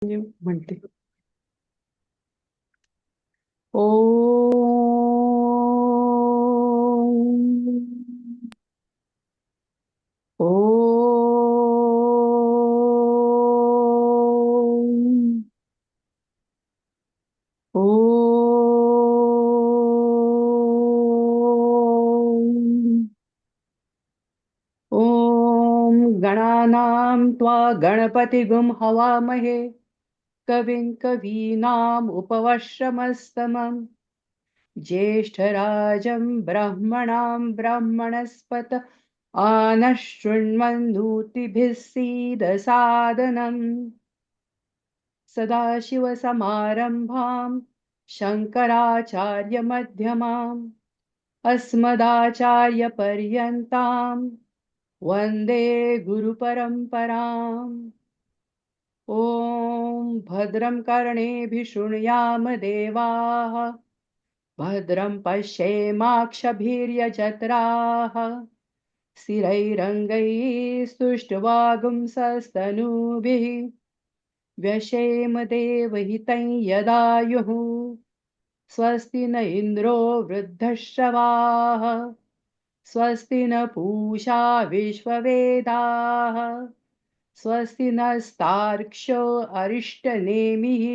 म्हणते ओ ओ ओ ॐ गणानां त्वा गणपतिगुं हवामहे कविं कवीनाम् उपवश्रमस्तमम् ज्येष्ठराजं ब्रह्मणां ब्रह्मणस्पत आनः शृण्वन्नोतिभिः सीदसादनम् सदाशिवसमारम्भां शङ्कराचार्यमध्यमाम् अस्मदाचार्यपर्यन्तां वन्दे गुरुपरम्पराम् ॐ भद्रं कर्णेभिः शृणुयाम देवाः भद्रं पश्येमाक्षभिर्यजत्राः स्थिरैरङ्गैः स्तुष्ट्वागुंसस्तनूभिः व्यशेम देवहितं यदायुः स्वस्ति न इन्द्रो वृद्धश्रवाः स्वस्ति न पूषा विश्ववेदाः स्वस्ति नस्तार्क्ष्यो अरिष्टनेमिः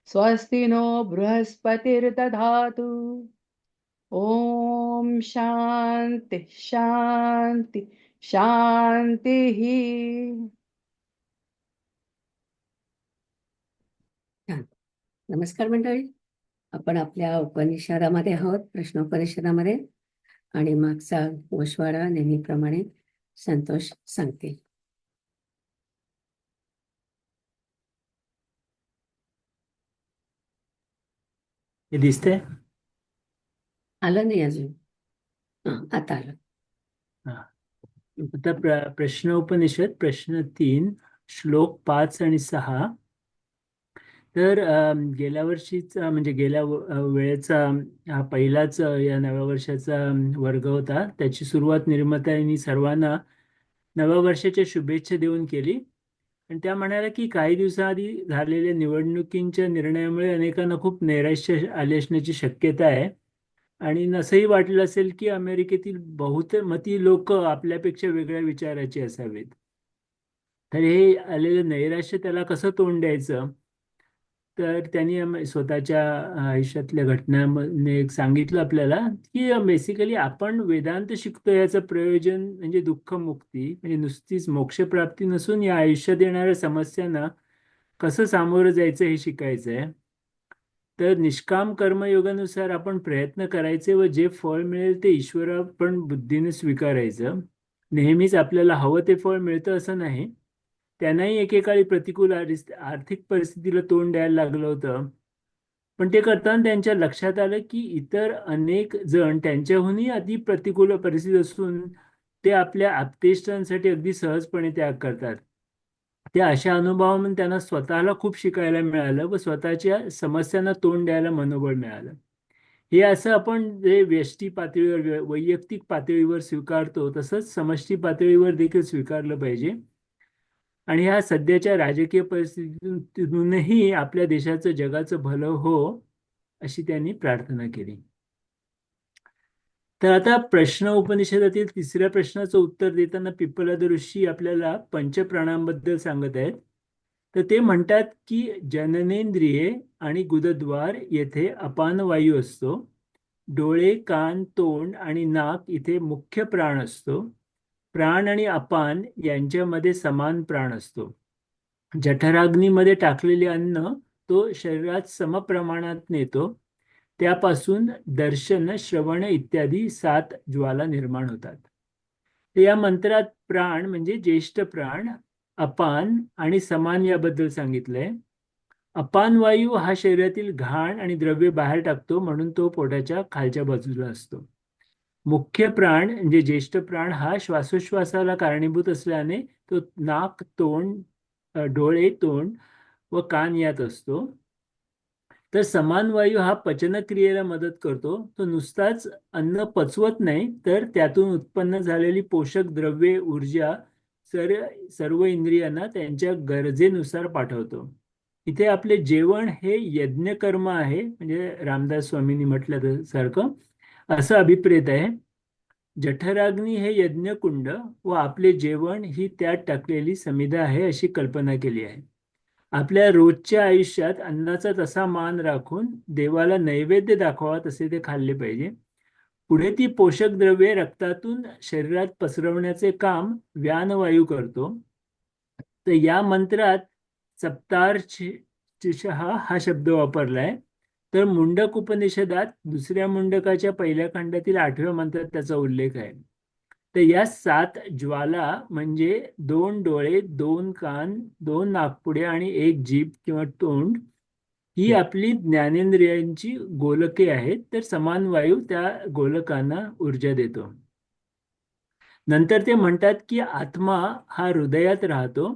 स्वस्ति नो बृहस्पतिर्दधातु ॐ शान्ति शान्ति शान्तिः. छान. नमस्कार मंडळी. आपण आपल्या उपनिषदामध्ये आहोत, प्रश्नोपनिषदामध्ये. आणि मागचा गोषवाडा नेहमीप्रमाणे संतोष सांगतील. हे दिसतंय? आलं नाही अजून? आता आलं. आता प्रश्नोपनिषद प्रश्न 3 श्लोक 5 आणि 6. तर गेल्या वर्षीचा म्हणजे गेल्या वेळेचा हा पहिलाच या नव्या वर्षाचा वर्ग होता. त्याची सुरुवात निर्मात्यांनी सर्वांना नव्या वर्षाच्या शुभेच्छा देऊन केली. आणि त्या म्हणाल्या की काही दिवसाआधी झालेल्या निवडणुकींच्या निर्णयामुळे अनेकांना खूप नैराश्य आले असण्याची शक्यता आहे. आणि असंही वाटलं असेल की अमेरिकेतील बहुमती लोक आपल्यापेक्षा वेगळ्या विचाराचे असावेत. तर हे आलेलं नैराश्य त्याला कसं तोंड द्यायचं, तर त्यांनी स्वतःच्या आयुष्यातल्या घटनांमध्ये सांगितलं आपल्याला की बेसिकली आपण वेदांत शिकतो याचं प्रयोजन म्हणजे दुःखमुक्ती, म्हणजे नुसतीच मोक्षप्राप्ती नसून या आयुष्यात येणाऱ्या समस्यांना कसं सामोरं जायचं हे शिकायचं आहे. तर निष्काम कर्मयोगानुसार आपण प्रयत्न करायचे व जे फळ मिळेल ते ईश्वर आपण बुद्धीने स्वीकारायचं. नेहमीच आपल्याला हवं ते फळ मिळतं असं नाही. त्यांनाही एकेकाळी प्रतिकूल आर्थिक परिस्थितीला तोंड द्यायला लागलं होतं. पण ते करताना त्यांच्या लक्षात आलं की इतर अनेक जण त्यांच्याहूनही अति प्रतिकूल परिस्थिती असून ते आपल्या आप्तेष्टांसाठी अगदी सहजपणे त्याग करतात. त्या अशा अनुभवामधून त्यांना स्वतःला खूप शिकायला मिळालं व स्वतःच्या समस्यांना तोंड द्यायला मनोबळ मिळालं. हे असं आपण जे व्यष्टी पातळीवर वैयक्तिक पातळीवर स्वीकारतो तसंच समष्टी पातळीवर देखील स्वीकारलं पाहिजे. आणि ह्या सध्याच्या राजकीय परिस्थितीतूनही आपल्या देशाचं जगाचं भलं हो अशी त्यांनी प्रार्थना केली. तर आता प्रश्न उपनिषदातील तिसऱ्या प्रश्नाचं उत्तर देताना पिप्पलाद ऋषी आपल्याला पंचप्राणांबद्दल सांगत आहेत. तर ते म्हणतात की जननेंद्रिये आणि गुदद्वार येथे अपान वायू असतो. डोळे, कान, तोंड आणि नाक इथे मुख्य प्राण असतो. प्राण आणि अपान यांच्यामध्ये समान प्राण असतो. जठराग्नीमध्ये टाकलेले अन्न तो शरीरात समप्रमाणात नेतो. त्यापासून दर्शन, श्रवण इत्यादी 7 ज्वाला निर्माण होतात. या मंत्रात प्राण म्हणजे ज्येष्ठ प्राण, अपान आणि समान याबद्दल सांगितलंय. अपान वायू हा शरीरातील घाण आणि द्रव्य बाहेर टाकतो, म्हणून तो पोटाच्या खालच्या बाजूला असतो. मुख्य प्राण म्हणजे ज्येष्ठ प्राण हा श्वासोश्वासाला कारणीभूत असल्याने तो नाक, तोंड, डोळे, तोंड व कान यात असतो. तर समान वायू हा पचनक्रियेला मदत करतो. तो नुसताच अन्न पचवत नाही, तर त्यातून उत्पन्न झालेली पोषक द्रव्ये, ऊर्जा सर्व इंद्रियांना त्यांच्या गरजेनुसार पाठवतो. इथे आपले जेवण हे यज्ञकर्म आहे, म्हणजे रामदास स्वामींनी म्हटलं सारखं असं अभिप्रेत आहे. जठराग्नी हे यज्ञकुंड व आपले जेवण ही त्यात टाकलेली समिधा आहे अशी कल्पना केली आहे. आपल्या रोजच्या आयुष्यात अन्नाचा तसा मान राखून देवाला नैवेद्य दाखवावा तसे ते खाल्ले पाहिजे. पुढे ती पोषक द्रव्ये रक्तातून शरीरात पसरवण्याचे काम व्यानवायू करतो. तर या मंत्रात सप्तार्चिषः हा शब्द वापरलाय. तर मुंडक उपनिषदात दुसऱ्या मुंडकाच्या पहिल्या खंडातील 8व्या मंत्रात त्याचा उल्लेख आहे. तर या 7 ज्वाला म्हणजे 2 डोळे, 2 कान, 2 नाकपुड्या आणि 1 जीभ किंवा तोंड ही आपली ज्ञानेंद्रियांची गोलके आहेत. तर समान वायू त्या गोलकांना ऊर्जा देतो. नंतर ते म्हणतात की आत्मा हा हृदयात राहतो.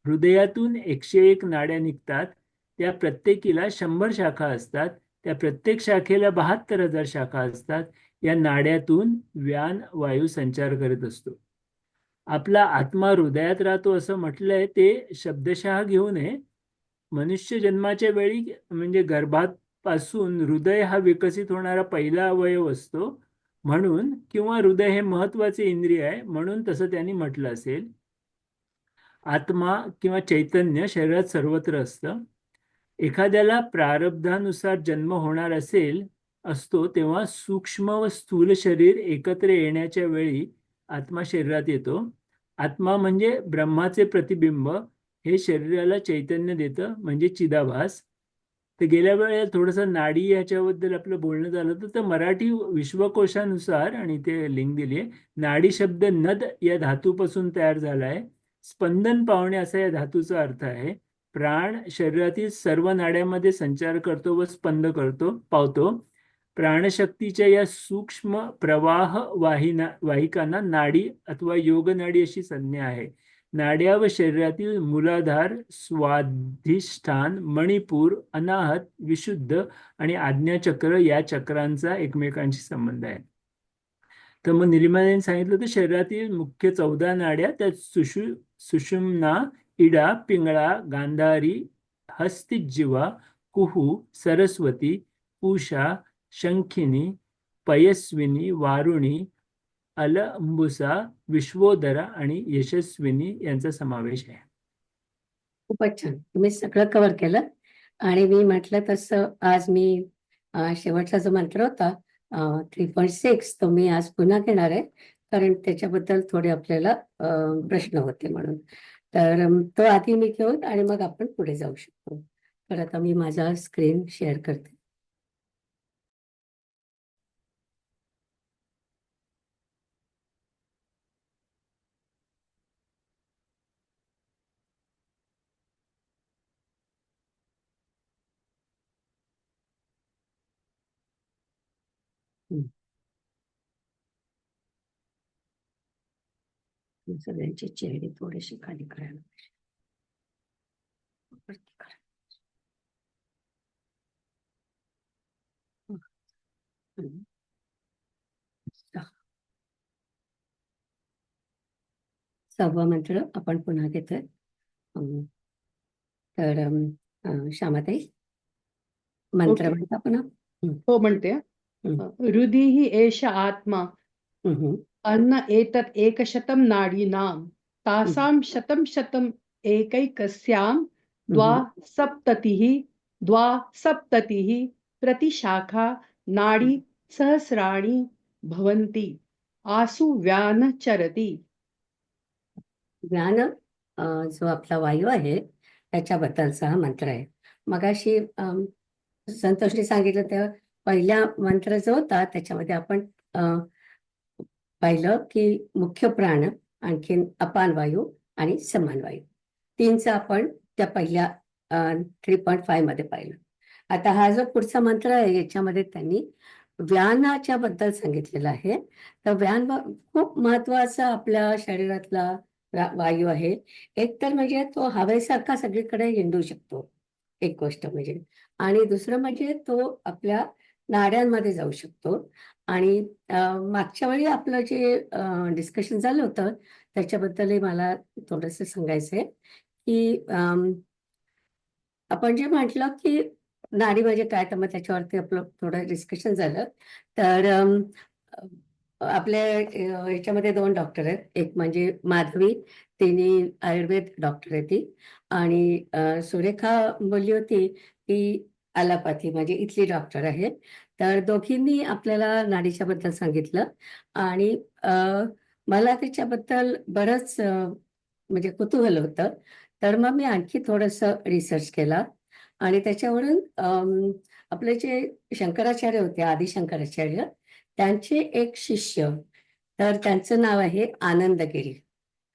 हृदयातून 101 नाड्या निघतात. त्या प्रत्येकीला 100 शाखा असतात. त्या प्रत्येक शाखेला 72,000 शाखा असतात. या नाड्यातून व्यान वायू संचार करत असतो. आपला आत्मा हृदयात राहतो असं म्हटलंय ते शब्दशः घेऊ नये. मनुष्य जन्माच्या वेळी म्हणजे गर्भापासून हृदय हा विकसित होणारा पहिला अवयव असतो म्हणून, किंवा हृदय हे महत्वाचे इंद्रिय आहे म्हणून तसं त्यांनी म्हटलं असेल. आत्मा किंवा चैतन्य शरीरात सर्वत्र असतं. एखाद्याला प्रारब्धानुसार जन्म होणार असतो तेव्हा सूक्ष्म व स्थूल शरीर एकत्र येण्याच्या वेळी आत्मा शरीरात येतो. आत्मा म्हणजे ब्रह्माचे प्रतिबिंब हे शरीराला चैतन्य देतं, म्हणजे चिदाभास. तर गेल्या वेळेला थोडंसं नाडी याच्याबद्दल आपलं बोलणं झालं होतं. तर मराठी विश्वकोशानुसार, आणि ते लिंक दिली आहे, नाडी शब्द नद या धातूपासून तयार झाला आहे. स्पंदन पावणे असा या धातूचा अर्थ आहे. प्राण शरीरातील सर्व नाड्यांमध्ये संचार करतो व स्पंद पावतो. प्राणशक्तीच्या या सूक्ष्म प्रवाह वाहिकांना नाडी अथवा योगनाडी अशी संज्ञा आहे. नाड्या व शरीरातील मूलाधार, स्वाधिष्ठान, मणिपूर, अनाहत, विशुद्ध आणि आज्ञाचक्र या चक्रांचा एकमेकांशी संबंध आहे. तर मग निलिमाने सांगितलं तर शरीरातील मुख्य 14 नाड्या त्यात सुषुम्ना, इडा, पिंगळा, गांधारी, हस्तिज्जिवा, कुहू, सरस्वती, पूषा, शंखिनी, पयस्विनी, वारुणी, अलंबुसा, विश्वोदरा आणि यशस्विनी यांचा समावेश आहे. खूपच छान, तुम्ही सगळं कव्हर केलं. आणि मी म्हटलं तसं आज मी शेवटचा जो मंत्र होता 3.6 तो मी आज पुन्हा घेणार आहे, कारण त्याच्याबद्दल थोडे आपल्याला प्रश्न होते म्हणून. तर तो आधी मी घेऊन आणि मग आपण पुढे जाऊ शकतो. तर आता मी माझा स्क्रीन शेअर करते. सगळ्यांची चेहरे थोडेसे खाली करायला वरती करा. सहावा मंत्र आपण पुन्हा घेतोय. तर श्यामाताई मंत्र ओके. म्हणता पुन्हा. हो म्हणते. हृदि हि एष आत्मा अन्न एतत् एकशतं नाडीनां तासां शतं शतं एकैकस्यां द्वासप्ततिः प्रतिशाखा नाडी सहस्राणि भवन्ति आसु व्यान चरति. व्यान जो आपला वायू आहे त्याच्याबद्दलचा हा मंत्र आहे. मगाशी संतोषने सांगितलं त्या पहिल्या मंत्र जो होता त्याच्यामध्ये आपण पाहिलं की मुख्य प्राण, आणखीन अपान वायू आणि समान वायू, तीनचं आपण त्या पहिल्या 3.5 मध्ये पाहिलं. आता हा जो पुढचा मंत्र आहे याच्यामध्ये त्यांनी व्यानाच्या बद्दल सांगितलेलं आहे. तर व्यान खूप महत्वाचा आपल्या शरीरातला वायू आहे. एक तर म्हणजे तो हवेसारखा सगळीकडे हिंडू शकतो, एक गोष्ट म्हणजे. आणि दुसरं म्हणजे तो आपल्या नाड्यांमध्ये जाऊ शकतो. आणि मागच्या वेळी आपलं जे डिस्कशन झालं होतं त्याच्याबद्दलही मला थोडंसं सांगायचंय की आपण जे म्हटलं की नाडी म्हणजे काय, तर मग त्याच्यावरती आपलं थोडं डिस्कशन झालं. तर आपल्या ह्याच्यामध्ये 2 डॉक्टर आहेत. एक म्हणजे माधवी, तिने आयुर्वेद डॉक्टर आहे ती. आणि सुरेखा बोलली होती की ॲलोपॅथी म्हणजे इथली डॉक्टर आहे. तर दोघींनी आपल्याला नाडीच्या बद्दल सांगितलं. आणि मला त्याच्याबद्दल बरंच म्हणजे कुतूहल होतं. तर मग मी आणखी थोडंसं रिसर्च केला. आणि त्याच्यावरून आपले जे शंकराचार्य होते, आदि शंकराचार्य, त्यांचे एक शिष्य, तर त्यांचं नाव आहे आनंदगिरी.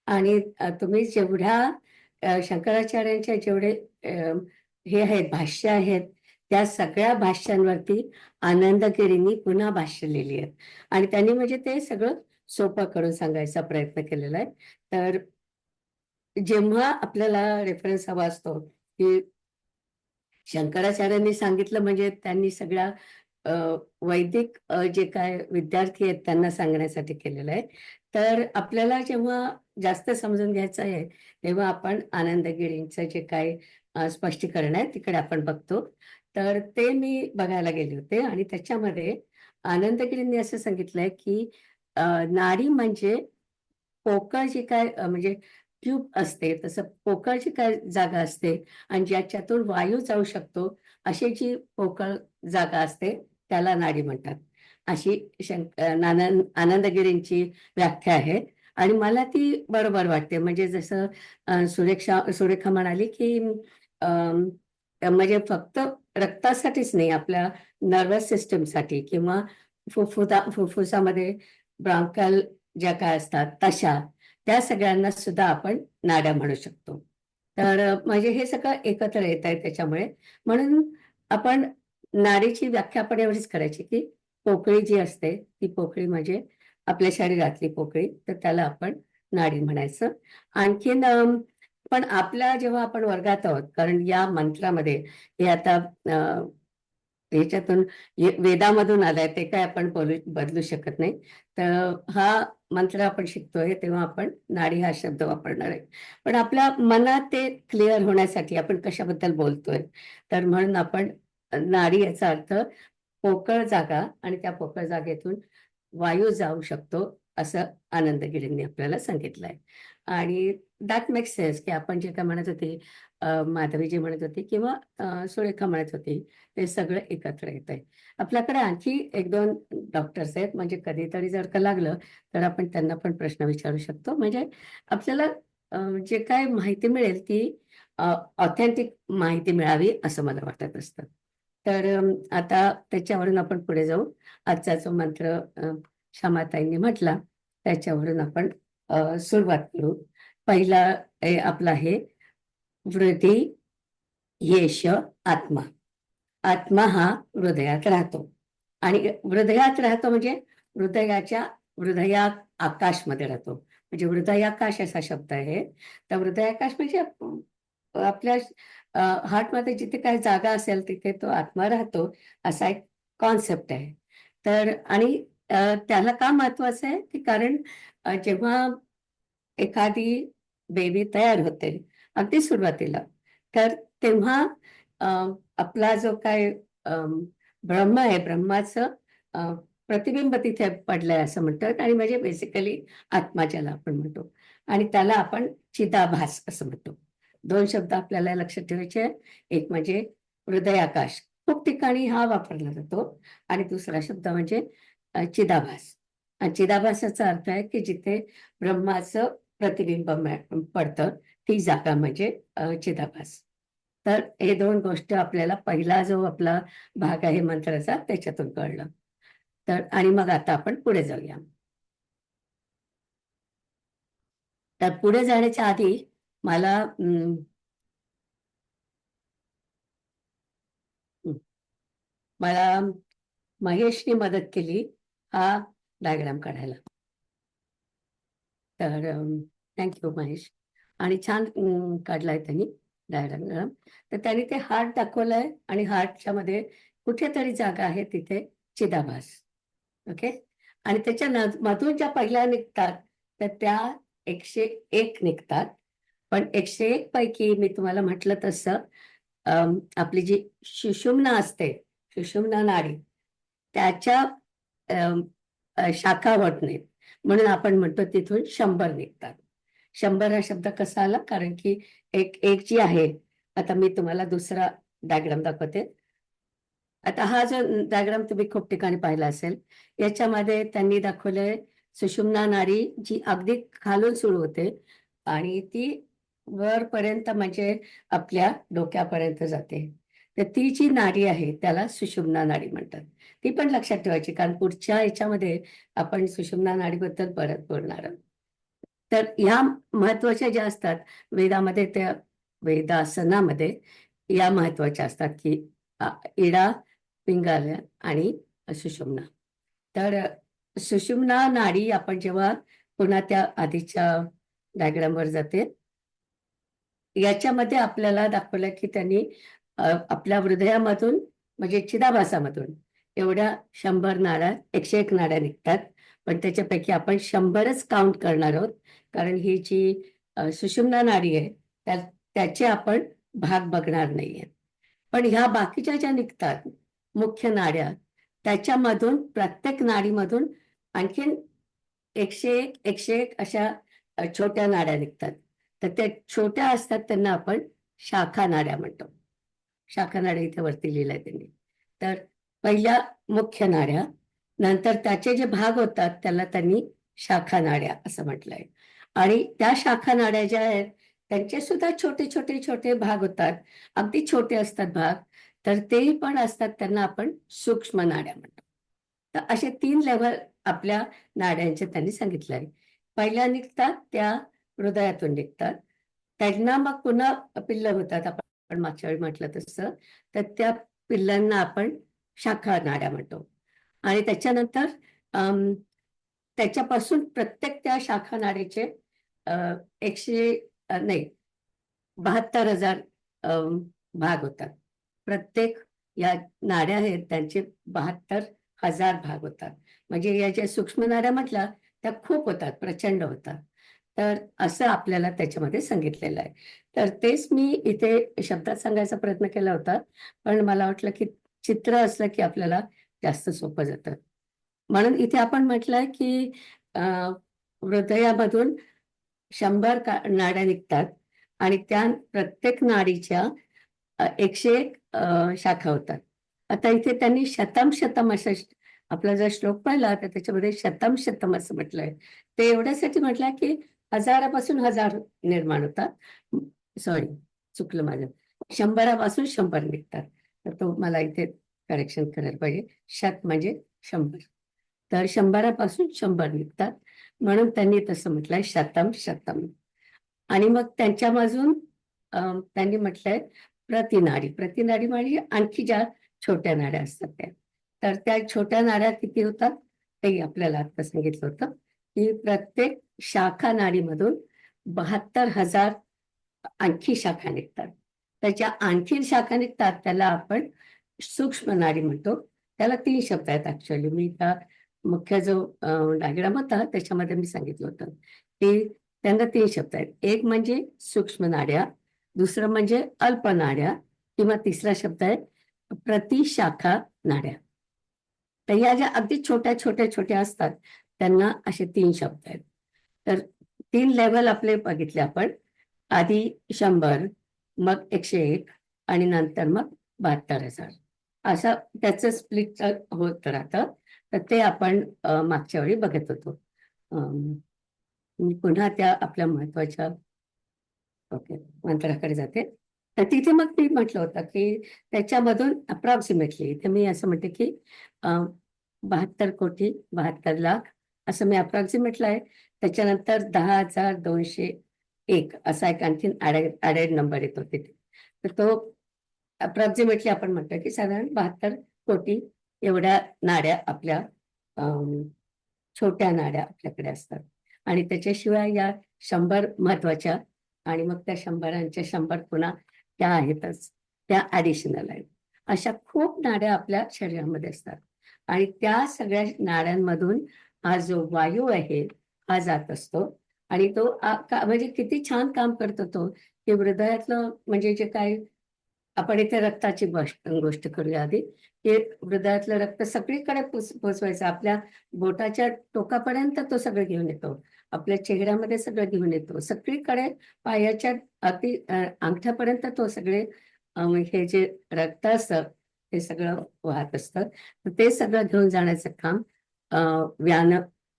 आणि तुम्ही जेवढ्या शंकराचार्यांच्या जेवढे हे आहेत, भाष्य आहेत, त्या सगळ्या भाष्यांवरती आनंदगिरींनी पुन्हा भाष्य लिहिली आहेत. आणि त्यांनी म्हणजे ते सगळं सोपं करून सांगायचा प्रयत्न केलेला आहे. तर जेव्हा आपल्याला रेफरन्स हवा असतो की शंकराचार्यांनी सांगितलं म्हणजे त्यांनी सगळ्या वैदिक जे काय विद्यार्थी आहेत त्यांना सांगण्यासाठी केलेलं आहे. तर आपल्याला जेव्हा जास्त समजून घ्यायचं आहे तेव्हा आपण आनंदगिरींचं जे काय स्पष्टीकरण आहे तिकडे आपण बघतो. तर ते मी बघायला गेले होते. आणि त्याच्यामध्ये आनंदगिरींनी असं सांगितलंय की नाडी म्हणजे पोकळ जी काय म्हणजे ट्यूब असते, तसं पोकळ जी काय जागा असते आणि ज्याच्यातून वायू जाऊ शकतो, अशी जी पोकळ जागा असते त्याला नाडी म्हणतात. अशी आनंदगिरींची व्याख्या आहे. आणि मला ती बरोबर वाटते. म्हणजे जसं सुरेखा म्हणाली की म्हणजे फक्त रक्तासाठीच नाही, आपल्या नर्वस सिस्टमसाठी किंवा फुफ्फुसामध्ये ब्रॉन्काल ज्या काय असतात तशा, त्या सगळ्यांना सुद्धा आपण नाड्या म्हणू शकतो. तर म्हणजे हे सगळं एकत्र येत आहे त्याच्यामुळे. म्हणून आपण नाडीची व्याख्या आपण एवढीच करायची की पोकळी जी असते ती पोकळी म्हणजे आपल्या शरीरातली पोकळी, तर त्याला आपण नाडी म्हणायचं. आणखीन पण आपल्या जेव्हा आपण वर्गात आहोत, कारण या मंत्रामध्ये हे आता ह्याच्यातून वेदामधून आलाय, ते काय आपण बदलू शकत नाही. तर हा मंत्र आपण शिकतोय तेव्हा आपण नाडी हा शब्द वापरणार आहे. पण आपल्या मनात ते क्लिअर होण्यासाठी आपण कशाबद्दल बोलतोय, तर म्हणून आपण नाडी याचा अर्थ पोकळ जागा, आणि त्या पोकळ जागेतून वायू जाऊ शकतो असं आनंदगिरींनी आपल्याला सांगितलंय. आणि दॅट मेक्स सेन्स की आपण जे काय म्हणत होते, माधवीजी म्हणत होती किंवा सुरेखा म्हणत होती, ते सगळं एकत्र येत आहे. आपल्याकडे आणखी 1-2 डॉक्टर्स आहेत, म्हणजे कधीतरी जर का लागलं तर आपण त्यांना पण प्रश्न विचारू शकतो. म्हणजे आपल्याला जे काय माहिती मिळेल ती ऑथेंटिक माहिती मिळावी असं मला वाटत असतं. तर आता त्याच्यावरून आपण पुढे जाऊ. आजचा जो मंत्र श्यामाताईंनी म्हटला त्याच्यावरून आपण सुरुवात करू. पहिला आपला आहे वृद्धी येश आत्मा. आत्मा हा हृदयात राहतो. आणि हृदयात राहतो म्हणजे हृदया आकाशमध्ये राहतो. म्हणजे हृदयाकाश असा शब्द आहे. तर हृदयाकाश म्हणजे आपल्या हार्टमध्ये जिथे काही जागा असेल तिथे तो आत्मा राहतो, असा एक कॉन्सेप्ट आहे. तर आणि त्याला का महत्वाचं आहे की कारण जेव्हा एखादी बेबी तयार होते अगदी सुरुवातीला, तर तेव्हा आपला जो काय ब्रह्म आहे, ब्रह्माचं प्रतिबिंब तिथे पडलंय असं म्हणतात. आणि म्हणजे बेसिकली आत्मा ज्याला आपण म्हणतो, आणि त्याला आपण चिदाभास असं म्हणतो. 2 शब्द आपल्याला लक्षात ठेवायचे आहेत. एक म्हणजे हृदयाकाश, खूप ठिकाणी हा वापरला जातो. आणि दुसरा शब्द म्हणजे चिदाभास. आणि चिदाभासाचा अर्थ आहे की जिथे ब्रह्माचं प्रतिबिंब पडतं, ती जागा म्हणजे चिदाभास. तर हे 2 गोष्ट आपल्याला पहिला जो आपला भाग आहे मंत्राचा त्याच्यातून कळलं. तर आणि मग आता आपण पुढे जाऊया. तर पुढे जाण्याच्या आधी मला मला महेशने मदत केली हा डायग्राम काढायला. तर थँक्यू महेश. आणि छान काढलाय त्यांनी डायग्राम. तर त्यांनी ते हार्ट दाखवलंय आणि हार्टच्या मध्ये कुठेतरी जागा आहे तिथे चिदाभास. ओके. आणि त्याच्या मधून ज्या पहिल्या निघतात तर त्या 101 निघतात. पण 101 पैकी मी तुम्हाला म्हटलं तसं आपली जी सुषुम्ना असते, सुषुम्ना नाडी, त्याच्या शाखा होत नाहीत. म्हणून आपण म्हणतो तिथून 100 निघतात. 100 हा शब्द कसा आला? कारण की एक जी आहे, आता मी तुम्हाला दुसरा डायग्राम दाखवते. आता हा जो डायग्राम तुम्ही खूप ठिकाणी पाहिला असेल, याच्यामध्ये त्यांनी दाखवलंय सुषुम्ना नाडी जी अगदी खालून सुरू होते आणि ती वरपर्यंत म्हणजे आपल्या डोक्यापर्यंत जाते. तर ती जी नाडी आहे त्याला सुषुम्ना नाडी म्हणतात. ती पण लक्षात ठेवायची, कारण पुढच्या याच्यामध्ये आपण सुषुम्ना नाडीबद्दल परत बोलणार आहोत. तर ह्या महत्वाच्या ज्या असतात वेदामध्ये, त्या वेदासनामध्ये या महत्वाच्या असतात की इडा, पिंगला आणि सुषुम्ना. तर सुषुम्ना नाडी आपण जेव्हा पुन्हा त्या आधीच्या डायग्रामवर जाते, याच्यामध्ये आपल्याला दाखवलं की त्यांनी आपल्या हृदयामधून म्हणजे चिदाभासामधून एवढ्या 100 नाड्या, 101 नाड्या निघतात. पण त्याच्यापैकी आपण 100च काउंट करणार आहोत, कारण ही जी सुषुम्ना नाडी आहे त्याचे आपण भाग बघणार नाहीये. पण ह्या बाकीच्या ज्या निघतात मुख्य नाड्या, त्याच्यामधून प्रत्येक नाडीमधून आणखीन 101 101 अशा छोट्या नाड्या निघतात. तर त्या छोट्या असतात त्यांना आपण शाखा नाड्या म्हणतो. शाखा नाड्या इथे वरती लिहिलंय त्यांनी. तर पहिल्या मुख्य नाड्या, नंतर त्याचे जे भाग होतात त्याला त्यांनी शाखा नाड्या असं म्हटलंय. आणि त्या शाखा नाड्या ज्या आहेत त्यांचे सुद्धा छोटे छोटे छोटे भाग होतात, अगदी छोटे असतात भाग, तर ते पण असतात, त्यांना आपण सूक्ष्म नाड्या म्हणतो. तर असे 3 लेव्हल आपल्या नाड्यांचे त्यांनी सांगितलंय. पहिल्या निघतात त्या हृदयातून निघतात, त्यांना मग पुन्हा पिल्ल होतात, आपण मागच्या वेळी म्हटलं तसं. तर त्या पिल्लांना आपण शाखा नाड्या म्हणतो. आणि त्याच्यानंतर त्याच्यापासून प्रत्येक त्या शाखा नाडीचे 72,000 भाग होतात. प्रत्येक या नाड्या आहेत त्यांचे 72,000 भाग होतात. म्हणजे या ज्या सूक्ष्म नाड्या म्हटल्या त्या खूप होतात, प्रचंड होतात. तर असं आपल्याला त्याच्यामध्ये सांगितलेलं आहे. तर तेच मी इथे शब्दात सांगायचा प्रयत्न केला होता, पण मला वाटलं की चित्र असलं की आपल्याला जास्त सोपं जातं. म्हणून इथे आपण म्हटलंय की हृदयामधून 100 नाड्या निघतात आणि त्या प्रत्येक नाडीच्या 101 शाखा होतात. आता इथे त्यांनी शतम शतम असं आपला जर श्लोक पाहिला तर त्याच्यामध्ये शतम शतम असं म्हटलंय. ते एवढ्यासाठी म्हटलंय की हजारापासून हजार निर्माण होतात. सॉरी, चुकलं माझं. 100पासून 100 निघतात. तर तो मला इथे करेक्शन करायला पाहिजे. शत म्हणजे 100. तर 100पासून 100 निघतात, म्हणून त्यांनी तसं म्हटलंय शतम शतम. आणि मग त्यांच्यामधून त्यांनी म्हटलंय प्रतिनाडी. प्रतिनाडी म्हणजे आणखी ज्या छोट्या नाड्या असतात त्या. तर त्या छोट्या नाड्या किती होतात ते आपल्याला आता सांगितलं होतं की प्रत्येक शाखा नाडीमधून 72,000 आणखी शाखा निघतात. त्याच्या आणखी शाखा निघतात त्याला आपण सूक्ष्म नाडी म्हणतो. त्याला 3 शब्द आहेत ऍक्च्युअली. मी त्या मुख्य जो डायग्राम होता त्याच्यामध्ये मी सांगितलं होतं की त्यांना 3 शब्द आहेत. एक म्हणजे सूक्ष्म नाड्या, दुसरं म्हणजे अल्प नाड्या, किंवा तिसरा शब्द आहे प्रतिशाखा नाड्या. तर या ज्या अगदी छोट्या छोट्या छोट्या असतात त्यांना असे 3 शब्द आहेत. तर 3 लेव्हल आपले बघितले आपण. आधी 100, मग 101 आणि नंतर मग 72,000 असं त्याचं स्प्लिट होत राहतं. तर ते आपण मागच्या वेळी बघत होतो. मी पुन्हा त्या आपल्या महत्वाच्या मंत्राकडे जाते. तर तिथे मग मी म्हटलं होतं की त्याच्यामधून अप्रॉक्सिमेटली इथे मी असं म्हणते की 72 कोटी 72 लाख असं मी अप्रॉक्सिमेटलं आहे. त्याच्यानंतर 10,201 असा एक आणखीन ऍडेड नंबर येतो तिथे. तर तो अप्रॉक्सिमेटली आपण म्हणतो की साधारण 72 कोटी एवढ्या नाड्या आपल्या छोट्या नाड्या आपल्याकडे असतात. आणि त्याच्याशिवाय या 100 महत्वाच्या, आणि मग त्या 100च्या 100 पुन्हा त्या आहेतच, त्या ऍडिशनल आहेत. अशा खूप नाड्या आपल्या शरीरामध्ये असतात आणि त्या सगळ्या नाड्यांमधून हा जो वायू आहे हा जात असतो आणि तो म्हणजे किती छान काम करतो तो, की हृदयातलं म्हणजे जे काही आपण इथे रक्ताची गोष्ट करूया आधी, की हृदयातलं रक्त सगळीकडे पोचवायचं. आपल्या बोटाच्या टोकापर्यंत तो सगळं घेऊन येतो, आपल्या चेहऱ्यामध्ये सगळं घेऊन येतो, सगळीकडे पायाच्या अंगठ्यापर्यंत तो सगळे हे जे रक्त असतं ते सगळं वाहत असतं. तर ते सगळं घेऊन जाण्याचं काम व्यान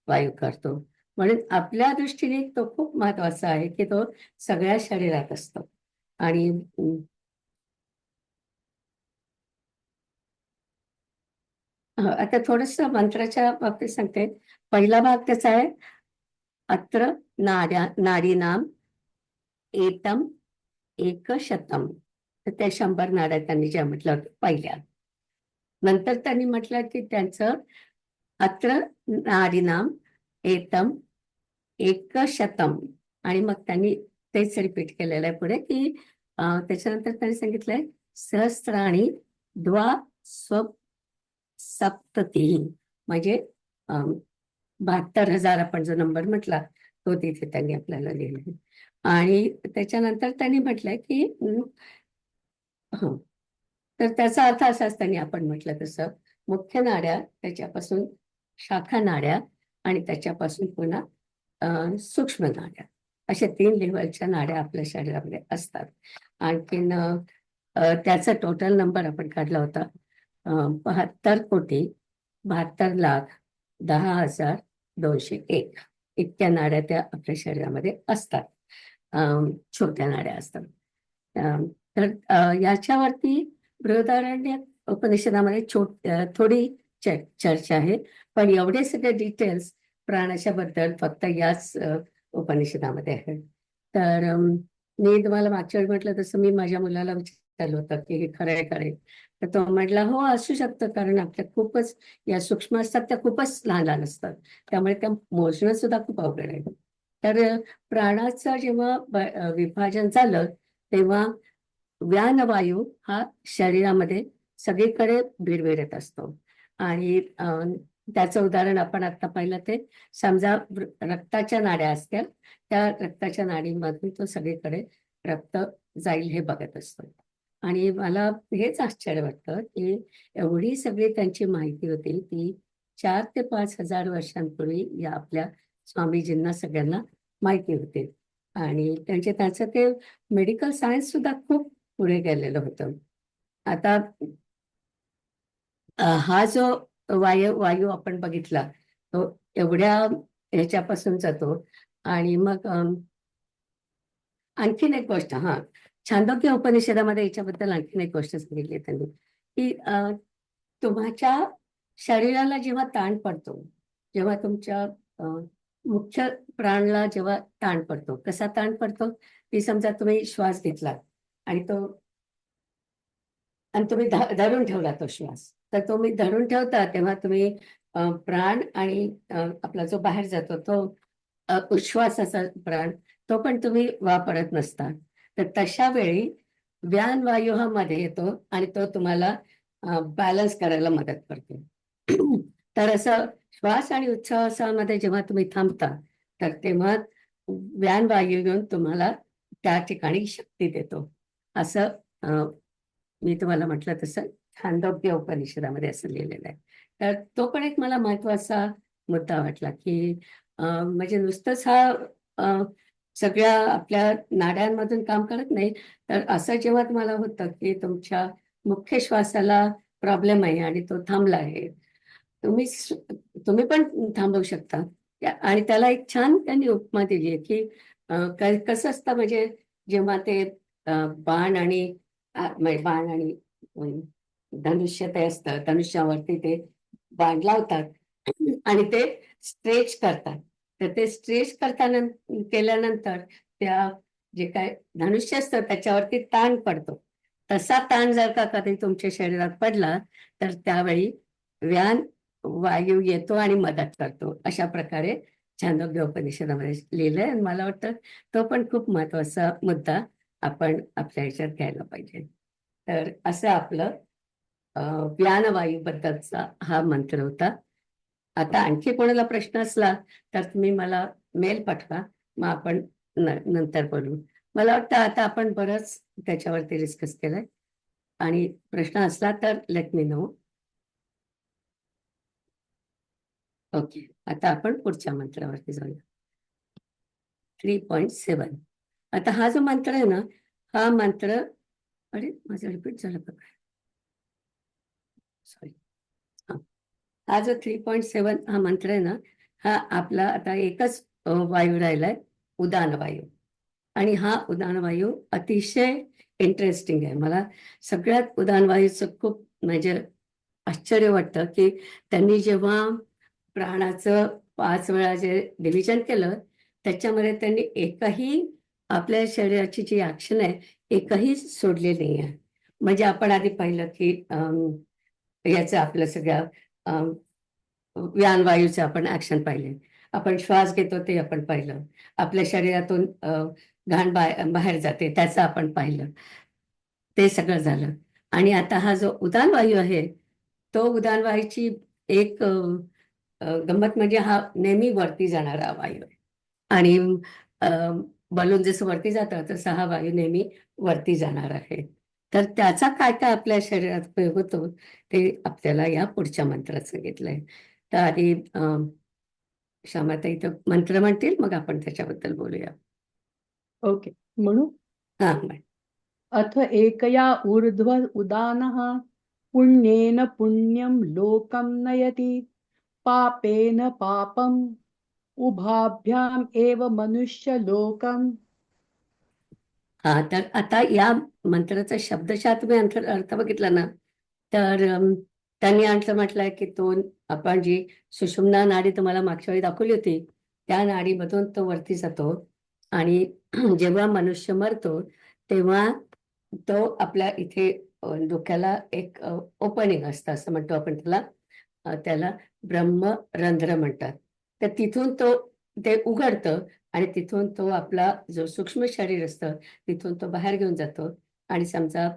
वायू करतो. म्हणून आपल्या दृष्टीने तो खूप महत्वाचा आहे, की तो सगळ्या शरीरात असतो. आणि आता थोडस मंत्राच्या बाबतीत सांगते. पहिला भाग त्याचा आहे, अत्र नाडीनाम एतम एकशतम. तर त्या 100 नाड्या त्यांनी ज्या म्हटलं होतं पहिल्या. नंतर त्यांनी म्हटलं की त्यांचं अत्र नाडीनाम एतम एकशतम. आणि मग त्यांनी तेच रिपीट केलेलं आहे पुढे, की त्याच्यानंतर त्यांनी सांगितलंय सहस्त्राणी द्वा स्व सप्तती. म्हणजे 72,000 आपण जो नंबर म्हटला तो तिथे त्यांनी आपल्याला लिहिला. आणि त्याच्यानंतर त्यांनी म्हटलंय की हं, तर त्याचा अर्थ असाच त्यांनी आपण म्हटलं तसं, मुख्य नाड्या, त्याच्यापासून शाखा नाड्या आणि त्याच्यापासून पुन्हा सूक्ष्म नाड्या, अशा 3 लेवलच्या नाड्या आपल्या शरीरामध्ये असतात. आणखीन त्याचा टोटल नंबर आपण काढला होता 72,72,10,201. इतक्या नाड्या त्या आपल्या शरीरामध्ये असतात. छोट्या नाड्या असतात. तर याच्यावरती बृहदारण्यक उपनिषदामध्ये थोडी चर्चा आहे, पण एवढे सगळे डिटेल्स प्राणाच्या बद्दल फक्त याच उपनिषदामध्ये आहे. तर मी तुम्हाला मागच्या वेळी म्हटलं तसं मी माझ्या मुलाला विचारलं होतं की हे खरं आहे का रे? तर तो म्हटला हो असू शकतं, कारण आपल्या खूपच या सूक्ष्म असतात, त्या खूपच लहान लहान असतात, त्यामुळे त्या मोजणं सुद्धा खूप अवघड आहे. तर प्राणाचं जेव्हा विभाजन झालं तेव्हा व्यानवायू हा शरीरामध्ये सगळीकडे भिरभिरत असतो. आणि त्याचं उदाहरण आपण आता पाहिलं ते, समजा रक्ताच्या नाड्या असतील, त्या रक्ताच्या नाडीमधून तो सगळीकडे रक्त जाईल हे बघत असतो. आणि मला हेच आश्चर्य वाटतं की एवढी सगळी त्यांची माहिती होती ती 4 ते 5,000 वर्षांपूर्वी या आपल्या स्वामीजींना सगळ्यांना माहिती होते. आणि त्याचं ते मेडिकल सायन्स सुद्धा खूप पुढे गेलेलं होतं. आता हा जो वायू आपण बघितला तो एवढ्या ह्याच्यापासून जातो. आणि मग आणखीन एक गोष्ट, छांदोग्य उपनिषदामध्ये याच्याबद्दल आणखीन एक गोष्ट सांगितली त्यांनी, की तुमच्या शरीराला जेव्हा ताण पडतो, जेव्हा तुमच्या मुख्य प्राणला जेव्हा ताण पडतो, कसा ताण पडतो, की समजा तुम्ही श्वास घेतला आणि तुम्ही धरून ठेवला तो श्वास, तर तुम्ही धरून ठेवता तेव्हा तुम्ही प्राण आणि आपला जो बाहेर जातो तो उच्छ्वासाचा प्राण, तो पण तुम्ही वापरत नसता. तर तशा वेळी व्यान वायू हा मध्ये येतो आणि तो तुम्हाला बॅलन्स करायला मदत करतो. तर असं श्वास आणि उच्छ्वासामध्ये जेव्हा तुम्ही थांबता तर तेव्हा व्यान वायू येऊन तुम्हाला त्या ठिकाणी शक्ती देतो. असं मी तुम्हाला म्हटलं तसं छांदोग्य उपनिषदामध्ये असं लिहिलेलं आहे. तर तो पण एक मला महत्वाचा मुद्दा वाटला, की म्हणजे नुसतंच हा सगळ्या आपल्या नाड्यांमधून काम करत नाही, तर असं जेव्हा तुम्हाला होतं की तुमच्या मुख्य श्वासाला प्रॉब्लेम आहे आणि तो थांबला आहे, तुम्ही पण थांबवू शकता. आणि त्याला एक छान त्यांनी उपमा दिली आहे, की कसं असतं, म्हणजे जेव्हा ते बाण आणि म्हणजे बाण आणि धनुष्य ते असतं, धनुष्यावरती ते बाण लावतात आणि ते स्ट्रेच करतात. तर ते स्ट्रेच केल्यानंतर त्या जे काय धनुष्य असतं त्याच्यावरती ताण पडतो. तसा ताण जर का कधी तुमच्या शरीरात पडला तर त्यावेळी व्यान वायू येतो आणि मदत करतो. अशा प्रकारे छांदोग्य उपनिषदामध्ये लिहिलंय. आणि मला वाटतं तो पण खूप महत्वाचा मुद्दा आपण आपल्या ह्याच्यात घ्यायला पाहिजे. तर असं आपलं व्यानवायूबद्दलचा हा मंत्र होता. आता आणखी कोणाला प्रश्न असला तर तुम्ही मला मेल पाठवा, मग आपण नंतर बोलू. मला वाटतं आता आपण बरंच त्याच्यावरती डिस्कस केलंय, आणि प्रश्न असला तर लेट मी नो. ओके, आता आपण पुढच्या मंत्रावरती जाऊया. 3.7. आता हा जो मंत्र आहे ना, हा मंत्र, अरे माझं रिपीट झालं का काय, सॉरी. हा जो 3.7 हा मंत्र आहे ना, हा आपला आता एकच वायू राहिलाय, उदान वायू. आणि हा उदान वायू अतिशय इंटरेस्टिंग आहे. मला सगळ्यात उदान वायूचं खूप म्हणजे आश्चर्य वाटतं की त्यांनी जेव्हा प्राणाचं 5 वेळा जे डिव्हिजन केलं, त्याच्यामध्ये त्यांनी एकही आपल्या शरीराची जी ऍक्शन आहे एकही सोडली नाही आहे. म्हणजे आपण आधी पाहिलं की याचं आपलं सगळ्या व्यानवायूचं आपण ऍक्शन पाहिले, आपण श्वास घेतो ते आपण पाहिलं, आपल्या शरीरातून घाण बाहेर जाते त्याचं आपण पाहिलं, ते सगळं झालं. आणि आता हा जो उदान वायू आहे, तो उदान वायूची एक गंमत म्हणजे हा नेहमी वरती जाणारा वायू आहे. आणि बलून जसं वरती जातं तसा हा वायू नेहमी वरती जाणार आहे. तर त्याचा काय काय आपल्या शरीरात उपयोग होतो ते आपल्याला या पुढच्या मंत्रात सांगितलंय. तर आधी श्यामाताई इथं मंत्र म्हणतील, मग आपण त्याच्याबद्दल बोलूया. ओके, म्हणू. हा, अथ एकया ऊर्ध्व उदानः पुण्येन पुण्यं लोकं नयति पापेन पापम् उभाभ्याम एव मनुष्य लोकम. हा, तर आता या मंत्राचा शब्दशः तुम्ही अर्थ बघितला ना, तर त्यांनी अर्थ म्हटलंय की तो आपण जी सुषुम्ना नाडी तुम्हाला मागच्या वेळी दाखवली होती, त्या नाडीमधून तो वरती जातो. आणि जेव्हा मनुष्य मरतो तेव्हा तो आपल्या इथे डोक्याला एक ओपनिंग असतं, असं म्हणतो आपण त्याला. त्याला ब्रह्मरंध्र म्हणतात. तर तिथून तो ते उघडतं आणि तिथून तो आपला जो सूक्ष्म शरीर असतं तिथून तो बाहेर घेऊन जातो. आणि समजा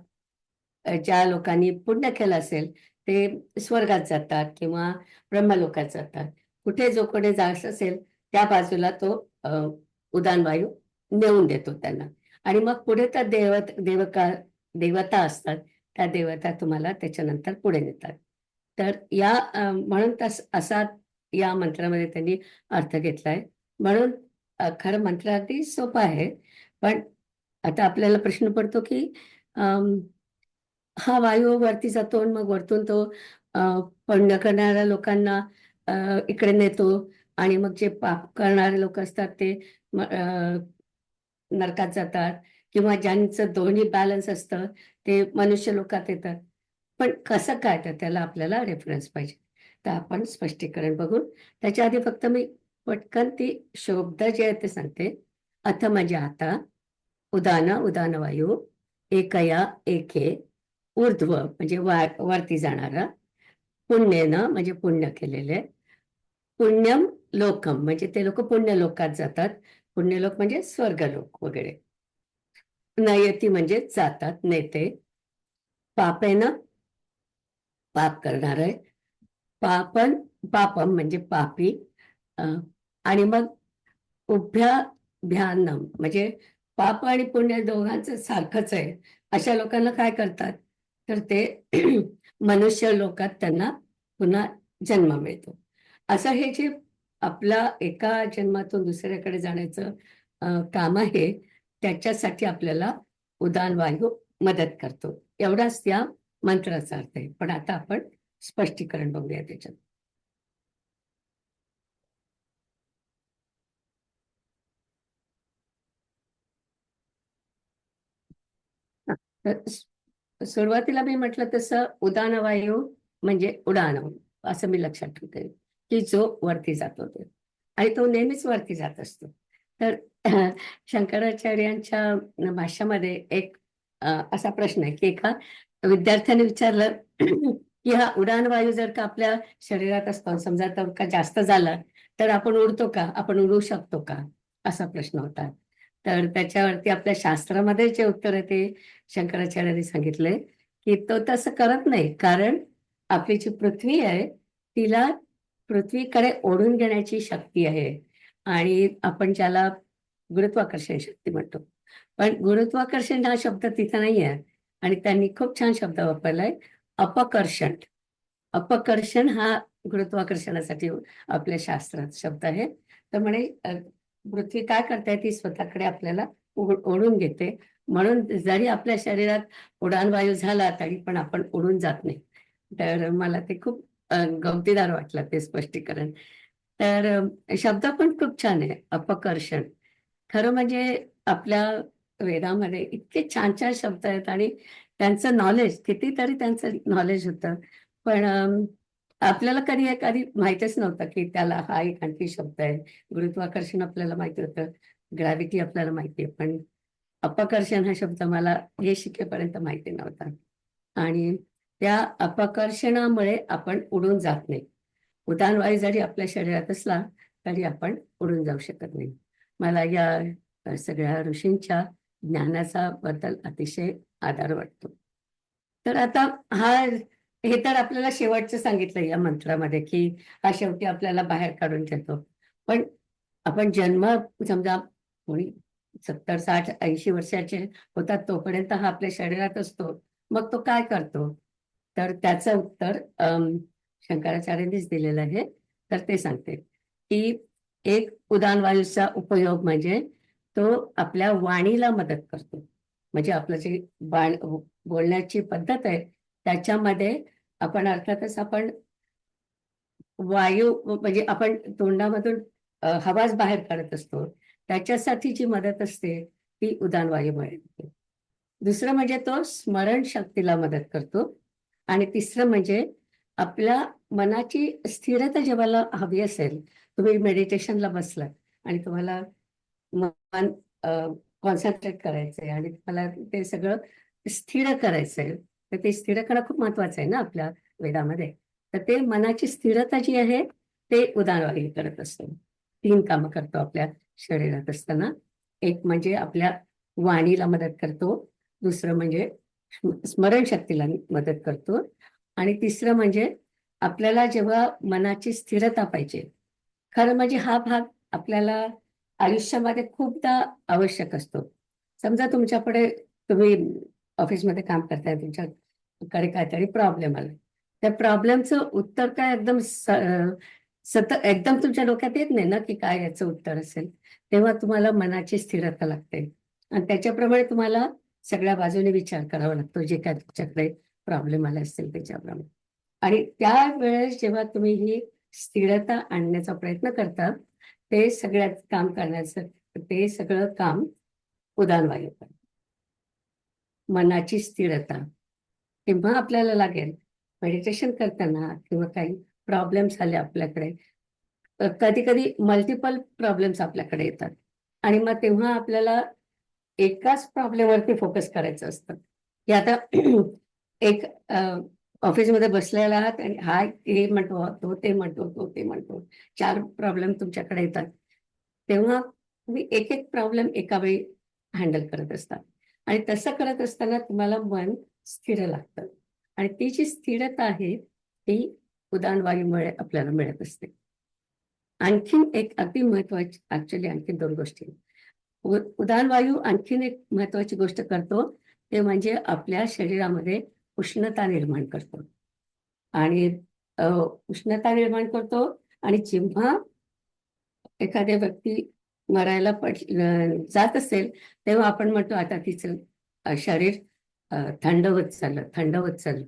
ज्या लोकांनी पुण्य केलं असेल ते स्वर्गात जातात किंवा ब्रह्मलोकात जातात. कुठे जो कोणी जायचं असेल त्या बाजूला तो उदान वायू नेऊन देतो त्यांना. आणि मग पुढे त्या देवता असतात, त्या देवता तुम्हाला त्याच्यानंतर पुढे नेतात. तर या म्हणून असा या मंत्रामध्ये त्यांनी अर्थ घेतलाय. म्हणून खरं मंत्र अगदी सोपं आहे, पण आता आपल्याला प्रश्न पडतो की हा वायू वरती जातो आणि मग वरतून तो पुण्य करणाऱ्या लोकांना इकडे नेतो, आणि मग जे पाप करणारे लोक असतात ते नरकात जातात, किंवा ज्यांचं दोन्ही बॅलन्स असतं ते मनुष्य लोकात येतात. पण कसं काय, तर त्याला आपल्याला रेफरन्स पाहिजे. तर आपण स्पष्टीकरण बघून त्याच्या आधी फक्त मी पटकन ती शब्द जे आहे ते सांगते. अथ म्हणजे आता, उदान वायू, एकया एके, ऊर्ध्व म्हणजे वरती जाणारा, पुण्येन म्हणजे पुण्य केलेले, पुण्यम लोकम म्हणजे ते लोक पुण्य लोकात जातात, पुण्यलोक म्हणजे स्वर्गलोक वगैरे, नयती म्हणजे जातात, नेते, पापेन पाप करणार आहे, पापम म्हणजे पापी, आणि मग उभ्याभ्यानम म्हणजे पाप आणि पुण्य दोघांचं सारखंच आहे. अशा लोकांना काय करतात, तर ते मनुष्य लोकात त्यांना पुन्हा जन्म मिळतो. असं हे जे आपला एका जन्मातून दुसऱ्याकडे जाण्याचं काम आहे, त्याच्यासाठी आपल्याला उदान वायू मदत करतो. एवढाच त्या मंत्राचा अर्थ आहे. पण आता आपण स्पष्टीकरण बघूया त्याच्यात. सुरुवातीला मी म्हटलं तसं उदान वायू म्हणजे उडान असं मी लक्षात ठेवते की जो वरती जातो ते, आणि तो नेहमीच वरती जात असतो. तर शंकराचार्यांच्या भाष्यामध्ये एक असा प्रश्न आहे की एका विद्यार्थ्याने विचारलं की हा उडान वायू जर का आपल्या शरीरात असतो, समजा तर का जास्त झाला तर आपण उडतो का, आपण उडू शकतो का, असा प्रश्न होता. तर त्याच्यावरती आपल्या शास्त्रामध्ये जे उत्तर आहे ते शंकराचार्यांनी सांगितले की तो तसं करत नाही, कारण आपली जी पृथ्वी आहे तिला पृथ्वीकडे ओढून घेण्याची शक्ती आहे. आणि आपण ज्याला गुरुत्वाकर्षण शक्ती म्हणतो, पण गुरुत्वाकर्षण हा शब्द तिथं नाही आहे. आणि त्यांनी खूप छान शब्द वापरलाय, अपकर्षण. अपकर्षण हा गुरुत्वाकर्षणासाठी आपल्या शास्त्रात शब्द आहे. तर म्हणे पृथ्वी काय करते, ती स्वतःकडे आपल्याला ओढून घेते. म्हणून जरी आपल्या शरीरात उडाणवायू झाला तरी पण आपण उडून जात नाही. तर मला ते खूप गमतीदार वाटलं ते स्पष्टीकरण. तर शब्द पण खूप छान आहे, अपकर्षण. खरं म्हणजे आपल्या वेदामध्ये इतके छान छान शब्द आहेत आणि त्यांचं नॉलेज, कितीतरी त्यांचं नॉलेज होतं. पण आपल्याला कधी माहितच नव्हतं की त्याला हा एक आणखी शब्द आहे. गुरुत्वाकर्षण आपल्याला माहिती होतं, ग्रॅव्हिटी आपल्याला माहिती आहे, पण अपकर्षण हा शब्द मला हे शिकेपर्यंत माहिती नव्हता. आणि त्या अपकर्षणामुळे आपण उडून जात नाही. उडाणवायू जरी आपल्या शरीरात असला तरी आपण उडून जाऊ शकत नाही. मला या सगळ्या ऋषींच्या ज्ञानाचा बद्दल अतिशय आदर वाटतो. तर आता हा हे तर आपल्याला शेवटचं सांगितलं या मंत्रामध्ये, की हा शेवटी आपल्याला बाहेर काढून ठेवतो. पण आपण जन्म, समजा कोणी 70, 60, 80 वर्षाचे होतात तोपर्यंत हा आपल्या शरीरात असतो. मग तो काय करतो? तर त्याचं उत्तर शंकराचार्यांनीच दिलेलं आहे. तर ते सांगते की एक उदानवायूचा उपयोग म्हणजे तो आपल्या वाणीला मदत करतो. म्हणजे आपलं जे बोलण्याची पद्धत आहे त्याच्यामध्ये आपण अर्थातच आपण वायू, म्हणजे आपण तोंडामधून हवाच बाहेर काढत असतो. त्याच्यासाठी जी मदत असते ती उदान वायूमुळे होते. दुसरं म्हणजे तो स्मरण शक्तीला मदत करतो. आणि तिसरं म्हणजे आपल्या मनाची स्थिरता जेव्हा हवी असेल, तुम्ही मेडिटेशनला बसलात आणि तुम्हाला मन कॉन्सन्ट्रेट करायचंय आणि तुम्हाला ते सगळं स्थिर करायचंय, तर ते स्थिर करणं खूप महत्वाचं आहे ना आपल्या वेदामध्ये. तर ते मनाची स्थिरता जी आहे ते उदारवायू करत असतो. 3 कामं करतो आपल्या शरीरात असताना. एक म्हणजे आपल्या वाणीला मदत करतो, दुसरं म्हणजे स्मरणशक्तीला मदत करतो, आणि तिसरं म्हणजे आपल्याला जेव्हा मनाची स्थिरता पाहिजे, खरं म्हणजे हा भाग आपल्याला आयुष्यामध्ये खूपदा आवश्यक असतो. समजा तुमच्याकडे, तुम्ही ऑफिसमध्ये काम करताय, तुमच्याकडे काहीतरी प्रॉब्लेम आला. त्या प्रॉब्लेमचं उत्तर काय एकदम सतत एकदम तुमच्या डोक्यात येत नाही ना, की काय याचं उत्तर असेल. तेव्हा तुम्हाला मनाची स्थिरता लागते आणि त्याच्याप्रमाणे तुम्हाला सगळ्या बाजूने विचार करावा लागतो, जे काय तुमच्याकडे प्रॉब्लेम आला असेल त्याच्याप्रमाणे. आणि त्यावेळेस जेव्हा तुम्ही ही स्थिरता आणण्याचा प्रयत्न करता, ते सगळ्यात काम करण्याचं, ते सगळं काम उदानवायू करतं. मनाची स्थिरता तेव्हा आपल्याला लागेल मेडिटेशन करताना, किंवा काही प्रॉब्लेम्स आले आपल्याकडे, कधी कधी मल्टिपल प्रॉब्लेम्स आपल्याकडे येतात आणि मग तेव्हा आपल्याला एकाच प्रॉब्लेमवरती फोकस करायचं असतं. की आता एक ऑफिसमध्ये बसलेला आहात आणि हा हे म्हणतो, तो ते म्हणतो, तो ते म्हणतो, 4 प्रॉब्लेम तुमच्याकडे येतात. तेव्हा तुम्ही एक एक प्रॉब्लेम एका वेळी हँडल करत असता आणि तसं करत असताना तुम्हाला मन स्थिर लागतं. आणि ती जी स्थिरता आहे ती उदानवायूमुळे आपल्याला मिळत असते. आणखीन एक अगदी महत्वाची, ऍक्च्युली आणखीन 2 गोष्टी. उदानवायू आणखीन एक महत्वाची गोष्ट करतो, ते म्हणजे आपल्या शरीरामध्ये उष्णता निर्माण करतो. आणि उष्णता निर्माण करतो. आणि जेव्हा एखाद्या व्यक्ती मरायला जात असेल, तेव्हा आपण म्हणतो आता तिचं शरीर थंड होत चाललं, थंड होत चाललं.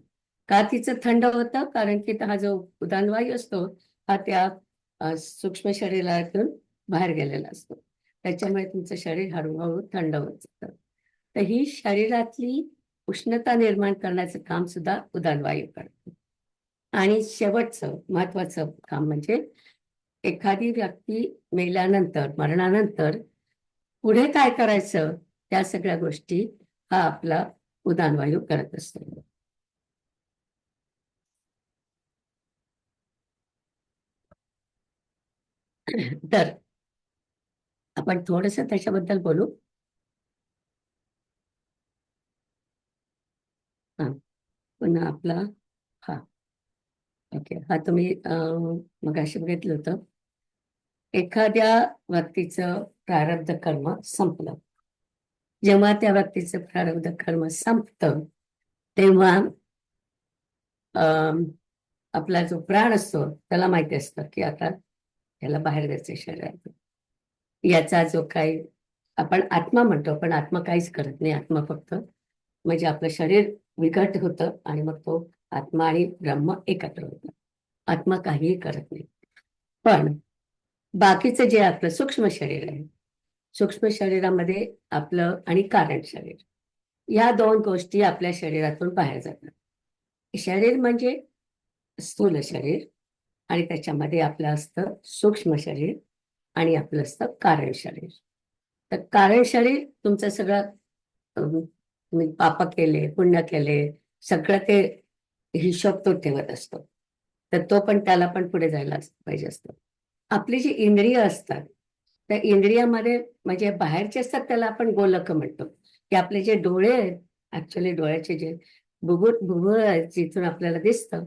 का तिचं थंड होतं? कारण की हा जो उदानवायू असतो हा त्या सूक्ष्म शरीरातून बाहेर गेलेला असतो. त्याच्यामुळे तुमचं शरीर हळूहळू थंड होत जातं. तर ही शरीरातली उष्णता निर्माण करण्याचं काम सुद्धा उदानवायू करतो. आणि शेवटचं महत्वाचं काम म्हणजे एखादी व्यक्ती मेल्यानंतर, मरणानंतर पुढे काय करायचं, त्या सगळ्या गोष्टी हा आपला उदानवायू करत असतो. तर आपण थोडस त्याच्याबद्दल बोलू. हा. पुन्हा आपला हा ओके हा तुम्ही मगाशी बघितलं होतं. एखाद्या व्यक्तीचं प्रारब्ध कर्म संपलं. जेव्हा त्या व्यक्तीचं प्रारब्ध कर्म संपतं तेव्हा अं, आपला जो प्राण असतो त्याला माहिती असतं की आता त्याला बाहेर जायचं शरीरातून. याचा जो काही आपण आत्मा म्हणतो, पण आत्मा काहीच करत नाही. आत्मा फक्त म्हणजे आपलं शरीर विघट होतं आणि मग तो आत्मा आणि ब्रह्म एकत्र होतं. आत्मा काहीही करत नाही. पण बाकीचं जे आपलं सूक्ष्म शरीर आहे, सूक्ष्म शरीरामध्ये आपलं आणि कारण शरीर, या दोन गोष्टी आपल्या शरीरातून बाहेर जातात. शरीर म्हणजे स्थूल शरीर आणि त्याच्यामध्ये आपलं असतं सूक्ष्म शरीर आणि आपलं असतं कारण शरीर. तर कारण शरीर तुमचं सगळं तुम्ही पाप केले, पुण्य केले, सगळं ते हिशोब तो ठेवत असतो. तर तो पण त्याला पण पुढे जायला पाहिजे असतं. आपली जी इंद्रिय असतात त्या इंद्रियामध्ये म्हणजे बाहेरचे असतात त्याला आपण गोलक म्हणतो, की आपले जे डोळे आहेत, ऍक्च्युली डोळ्याचे जे बुबुळ आहेत जिथून आपल्याला दिसतं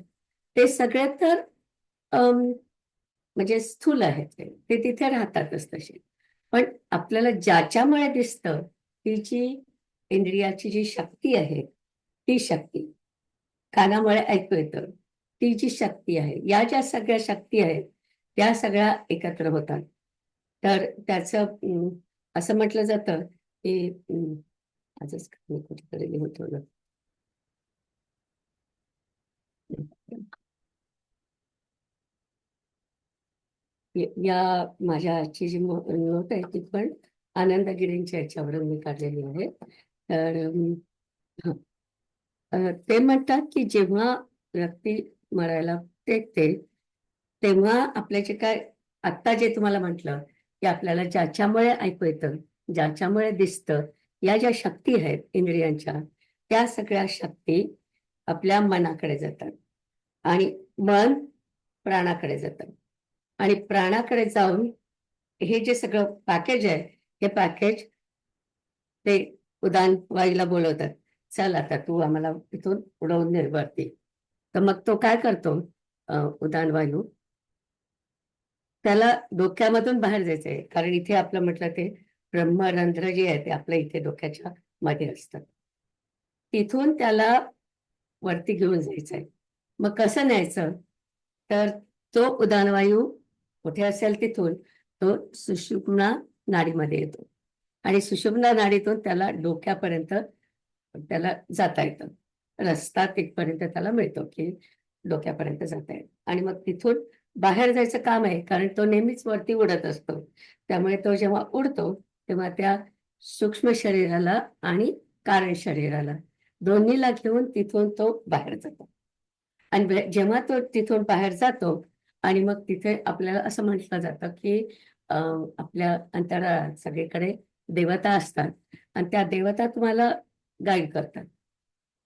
ते सगळे तर म्हणजे स्थूल आहेत ते तिथे राहतातच तसे. पण आपल्याला ज्याच्यामुळे दिसतं ती जी इंद्रियाची जी शक्ती आहे ती शक्ती, कानामुळे ऐकू येतं ती जी शक्ती आहे, या ज्या सगळ्या शक्ती आहेत त्या सगळ्या एकत्र होतात. तर त्याचं असं म्हटलं जातं की आजच मी कुठेतरी लिहून ठेवलं. या माझ्या आजची जी नोट आहे ती पण आनंदगिरींच्या याच्यावरून मी काढलेली आहे. तर हं. ते म्हणतात की जेव्हा व्यक्ती मरायला टेकते तेव्हा आपले जे काय आत्ता जे तुम्हाला म्हटलं की आपल्याला ज्याच्यामुळे ऐकू येतं, ज्याच्यामुळे दिसतं, या ज्या शक्ती आहेत इंद्रियांच्या त्या सगळ्या शक्ती आपल्या मनाकडे जातात आणि मन प्राणाकडे जातं आणि प्राणाकडे जाऊन हे जे सगळं पॅकेज आहे हे पॅकेज ते उदान वाईला बोलवतात, चल आता तू आम्हाला इथून उडवून निर्भरते. तर मग तो काय करतो उदान वायू, त्याला डोक्यामधून बाहेर जायचंय कारण इथे आपलं म्हटलं ते ब्रह्मरंध्र जे आहे ते आपल्या इथे डोक्याच्या मध्ये असतं. तिथून त्याला वरती घेऊन जायचंय. मग कसं न्यायचं, तर तो उदानवायू कुठे असेल तिथून तो सुषुम्ना नाडीमध्ये येतो आणि सुषुम्ना नाडीतून त्याला डोक्यापर्यंत त्याला जाता येतं. रस्ता तिथपर्यंत त्याला मिळतो की डोक्यापर्यंत जाता येतं आणि मग तिथून बाहेर जायचं काम आहे कारण तो नेहमीच वरती उडत असतो. त्यामुळे तो जेव्हा उडतो तेव्हा त्या सूक्ष्म शरीराला आणि कारण शरीराला दोन्हीला घेऊन तिथून तो बाहेर जातो. आणि जेव्हा तो तिथून बाहेर जातो आणि मग तिथे आपल्याला असं म्हटलं जातं की आपल्या अंतराळात सगळीकडे देवता असतात आणि त्या देवता तुम्हाला गाईड करतात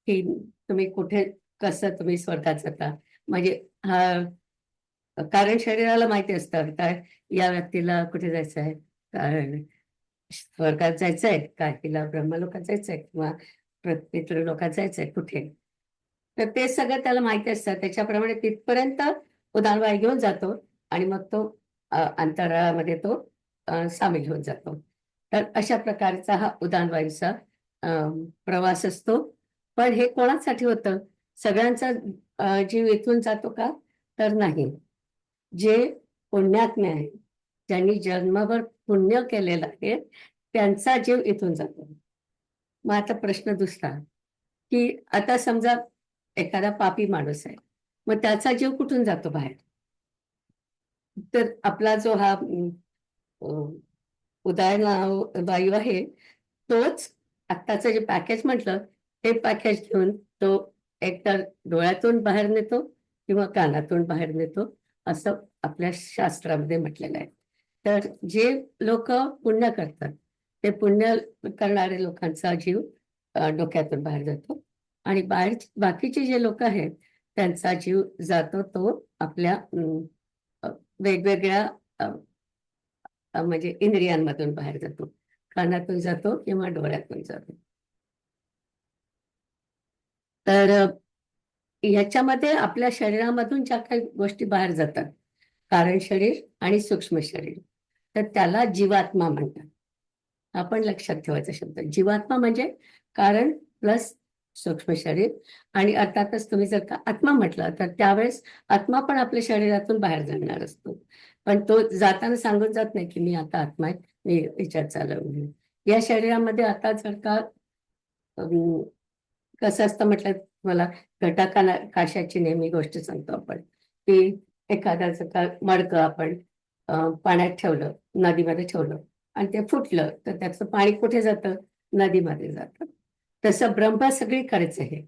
की तुम्ही कुठे कसं तुम्ही स्वर्गात जाता. म्हणजे हा कारण शरीराला माहिती असतं काय या व्यक्तीला कुठे जायचं आहे, कारण स्वर्गात जायचंय काय, तिला ब्रह्मलोकात जायचंय किंवा पितृलोकात जायचंय कुठे. तर ते सगळं त्याला माहिती असतं, त्याच्याप्रमाणे तिथपर्यंत उदानवायू घेऊन जातो आणि मग तो अंतराळामध्ये तो सामील होऊन जातो. तर अशा प्रकारचा हा उदानवायूचा प्रवास असतो. पण हे कोणासाठी होतं, सगळ्यांचा जीव इथून जातो का, तर नाही. जे पुण्यात्मे आहेत, ज्यांनी जन्मभर पुण्य केलेलं आहे त्यांचा जीव इथून जातो. मग आता प्रश्न दुसरा की आता समजा एखादा पापी माणूस आहे, मग त्याचा जीव कुठून जातो बाहेर, तर आपला जो हा उदयन वायू आहे तोच आत्ताचं जे पॅकेज म्हटलं ते पॅकेज घेऊन तो एकतर डोळ्यातून बाहेर नेतो किंवा कानातून बाहेर नेतो असं आपल्या शास्त्रामध्ये म्हटलेलं आहे. तर जे लोक पुण्य करतात ते पुण्य करणारे लोकांचा जीव डोक्यातून बाहेर जातो आणि बाकीचे जे लोक आहेत त्यांचा जीव जातो तो आपल्या वेगवेगळ्या म्हणजे इंद्रियांमधून बाहेर जातो, कानातून जातो किंवा डोळ्यातून जातो. तर ह्याच्यामध्ये आपल्या शरीरामधून ज्या काही गोष्टी बाहेर जातात, कारण शरीर आणि सूक्ष्म शरीर, तर त्याला जीवात्मा म्हणतात. आपण लक्षात ठेवायचा शब्द जीवात्मा म्हणजे कारण प्लस सूक्ष्म शरीर. आणि अर्थातच तुम्ही जर का आत्मा म्हटलं तर त्यावेळेस आत्मा पण आपल्या शरीरातून बाहेर जाणार असतो, पण तो जाताना सांगून जात नाही की मी आता आत्मा आहे, मी विचार चालवणे. या शरीरामध्ये आता जर का अं, कसं असतं म्हटलं मला, काशाची नेहमी गोष्ट सांगतो आपण, की एखाद्याचं का मडकं आपण पाण्यात ठेवलं, नदीमध्ये ठेवलं आणि ते फुटलं तर त्याचं पाणी कुठे जातं? नदीमध्ये जातं. तसं ब्रह्म सगळीकडेच आहे.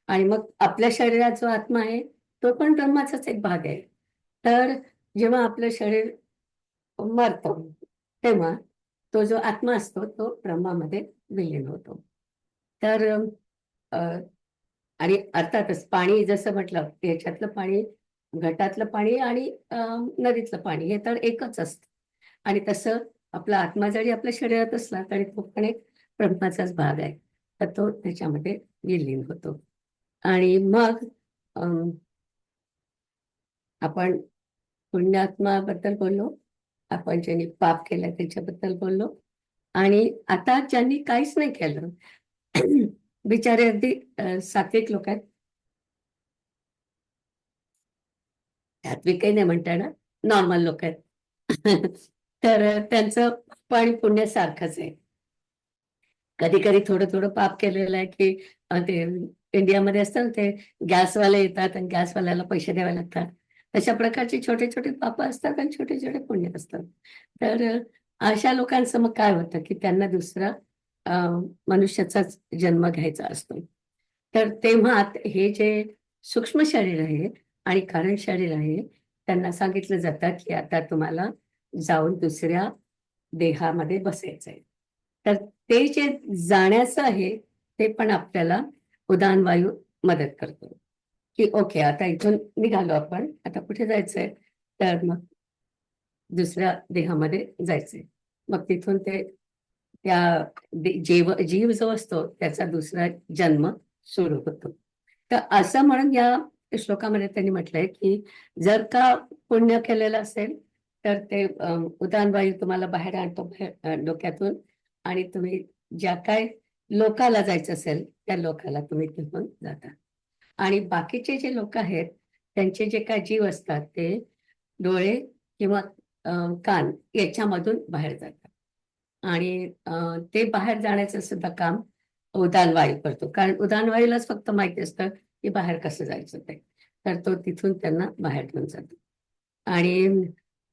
आणि मग आपल्या शरीरात जो आत्मा आहे तो पण ब्रह्माचाच एक भाग आहे. तर जेव्हा आपलं शरीर मरतं तेव्हा तो जो आत्मा असतो तो ब्रह्मामध्ये विलीन होतो. तर अ, आणि अर्थातच पाणी जसं म्हटलं याच्यातलं पाणी, घटातलं पाणी आणि नदीतलं पाणी हे तर एकच असतं. आणि तसं आपला आत्मा जरी आपल्या शरीरात असला तरी तो पण एक ब्रह्माचाच भाग आहे. तर तो त्याच्यामध्ये विलीन होतो. आणि मग अम, आपण पुण्यात्माबद्दल बोललो, आपण ज्यांनी पाप केलं त्याच्याबद्दल बोललो, आणि आता ज्यांनी काहीच नाही केलं बिचारे अगदी सात्विक लोक आहेत, सात्विक काही नाही म्हणता येणार, नॉर्मल लोक आहेत. तर त्यांचं पण पुण्य सारखंच आहे. कधी कधी थोडं थोडं पाप केलेलं आहे की ते इंडियामध्ये असतं ना, ते गॅसवाले येतात आणि गॅसवाल्याला पैसे द्यावे लागतात. तशा प्रकारचे छोटे छोटे पाप असतात आणि छोटे छोटे पुण्य असतात. तर अशा लोकांचं मग काय होतं की त्यांना दुसरा मनुष्याचाच जन्म घ्यायचा असतो. तर तेव्हा हे जे सूक्ष्म शरीर आहे आणि कारण शरीर आहे त्यांना सांगितलं जातं की आता तुम्हाला जाऊन दुसऱ्या देहामध्ये बसायचं आहे. तर ते जे जाण्याचं आहे ते पण आपल्याला उदान वायू मदत करतो, की ओके आता इथून निघालो आपण, आता कुठे जायचंय? तर मग दुसऱ्या देहामध्ये जायचंय. मग तिथून ते त्या जीव जो असतो त्याचा दुसरा जन्म सुरू होतो. तर असं म्हणून या श्लोकामध्ये त्यांनी म्हटलंय की जर का पुण्य केलेलं असेल तर ते उदान वायू तुम्हाला बाहेर आणतो डोक्यातून, आणि तुम्ही ज्या काय लोकाला जायचं असेल त्या लोकाला तुम्ही तिथून जाता. आणि बाकीचे जे लोक आहेत त्यांचे जे काय जीव असतात ते डोळे किंवा कान याच्यामधून बाहेर जातात. आणि ते बाहेर जाण्याचं सुद्धा काम उदान वायू करतो, कारण उदान वायूलाच फक्त माहिती असतं की बाहेर कसं जायचं ते. तर तो तिथून त्यांना बाहेर घेऊन जातो. आणि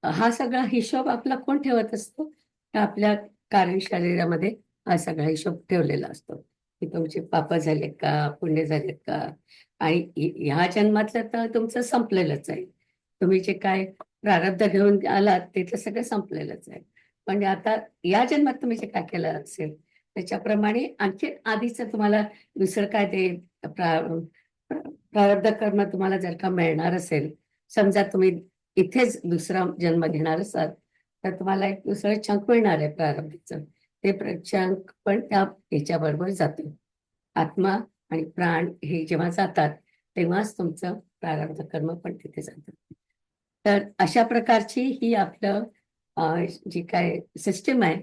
हा सगळा हिशोब आपला कोण ठेवत असतो? तर आपल्या कारण शरीरामध्ये हा सगळा हिशोब ठेवलेला असतो, की तुमचे पाप झालेत का, पुण्य झालेत का. आणि ह्या जन्मातलं तर तुमचं संपलेलंच आहे. तुम्ही जे काय प्रारब्ध घेऊन आलात ते तर सगळं संपलेलंच आहे. म्हणजे आता या जन्मात तुम्ही जे काय केलं असेल त्याच्याप्रमाणे आणखी आधीच तुम्हाला दुसरं काय ते प्रारब्ध कर्म तुम्हाला जर का मिळणार असेल, समजा तुम्ही इथेच दुसरा जन्म घेणार असाल तर तुम्हाला एक दुसरं चंक मिळणार आहे प्रारब्धचं. ते चंक पण त्या ह्याच्याबरोबर जातं. आत्मा आणि प्राण हे जेव्हा जातात तेव्हाच तुमचं प्रारब्ध कर्म पण तिथे जातं. तर अशा प्रकारची ही आपलं जी काय सिस्टीम आहे,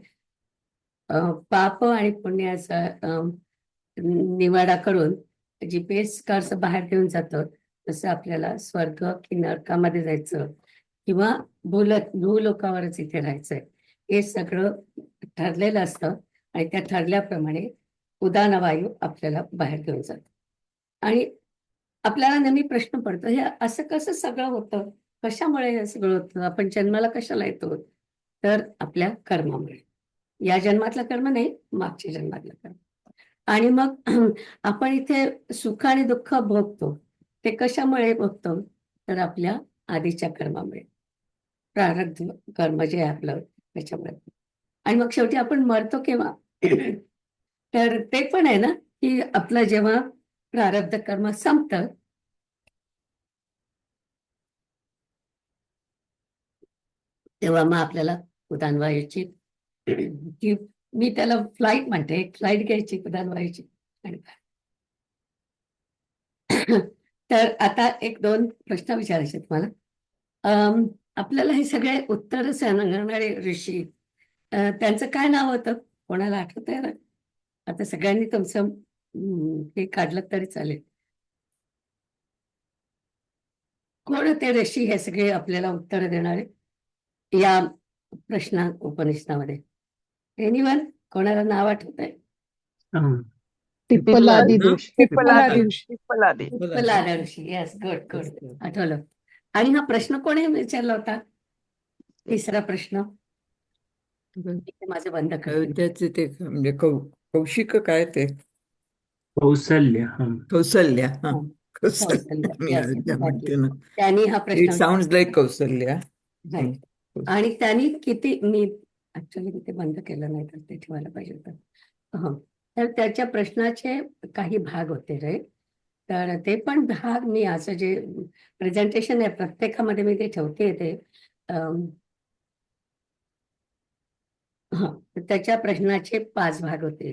पाप आणि पुण्याचा निवाडा करून जी बेस कर्स बाहेर घेऊन जातं, तसं आपल्याला स्वर्ग की नरकामध्ये जायचं किंवा भूलोकावरच इथे राहायचंय हे सगळं ठरलेलं असतं. आणि त्या ठरल्याप्रमाणे उदानवायू आपल्याला बाहेर घेऊन जातो. आणि आपल्याला नेहमी प्रश्न पडतो हे असं कसं सगळं होतं, कशामुळे हे सगळं होतं, आपण जन्माला कशाला येतो? तर आपल्या कर्मामुळे. या जन्मातलं कर्म नाही, मागच्या जन्मातलं कर्म. आणि मग आपण इथे सुख आणि दुःख भोगतो ते कशामुळे भोगतो? तर आपल्या आधीच्या कर्मामुळे, प्रारब्ध कर्म जे आहे आपलं त्याच्यामुळे. आणि मग शेवटी आपण मरतो केव्हा? तर ते पण आहे ना, की आपलं जेव्हा प्रारब्ध कर्म संपतं तेव्हा मग आपल्याला उदानवायूची की मी त्याला फ्लाईट म्हणते, एक फ्लाईट घ्यायची उदानवायूची आणि तर आता एक दोन प्रश्न विचारायचे तुम्हाला. आपल्याला हे सगळे उत्तर सांगणारे ऋषी, त्यांचं काय नाव होतं? कोणाला आठवत आहे? आता सगळ्यांनी तुमचं हे काढलं तरी चालेल. कोण होते ऋषी हे सगळे आपल्याला उत्तर देणारे या उपनिषदामध्ये? एनिवन, कोणाला नाव आठवत आहे? हं. पिप्पलादी ऋषी. पिप्पलादी पिप्पलादी. पिप्पलाद ऋषी. येस, गुड गुड, आठवलं. आणि हा प्रश्न कोणी विचारला होता? तिसरा प्रश्न इथे माझं बंद करते. अयोध्याचे ते म्हणजे कौशिक काय ते कौसल्य. कौसल्या. हा, हा, कौसल्या. कौसल्य. मी Yes, अयोध्या exactly. म्हणते ना. त्यांनी हा इट प्रश्न साऊंड लाईक कौसल्या. Right. आणि त्यांनी किती, मी ऍक्च्युली ते बंद केलं नाही तर ते ठेवायला पाहिजे होतं. हं. तर त्याच्या प्रश्नाचे काही भाग होते रे, तर ते पण भाग मी असं जे प्रेझेंटेशन आहे प्रत्येकामध्ये मी ते ठेवते ते. तर त्याच्या प्रश्नाचे 5 भाग होते.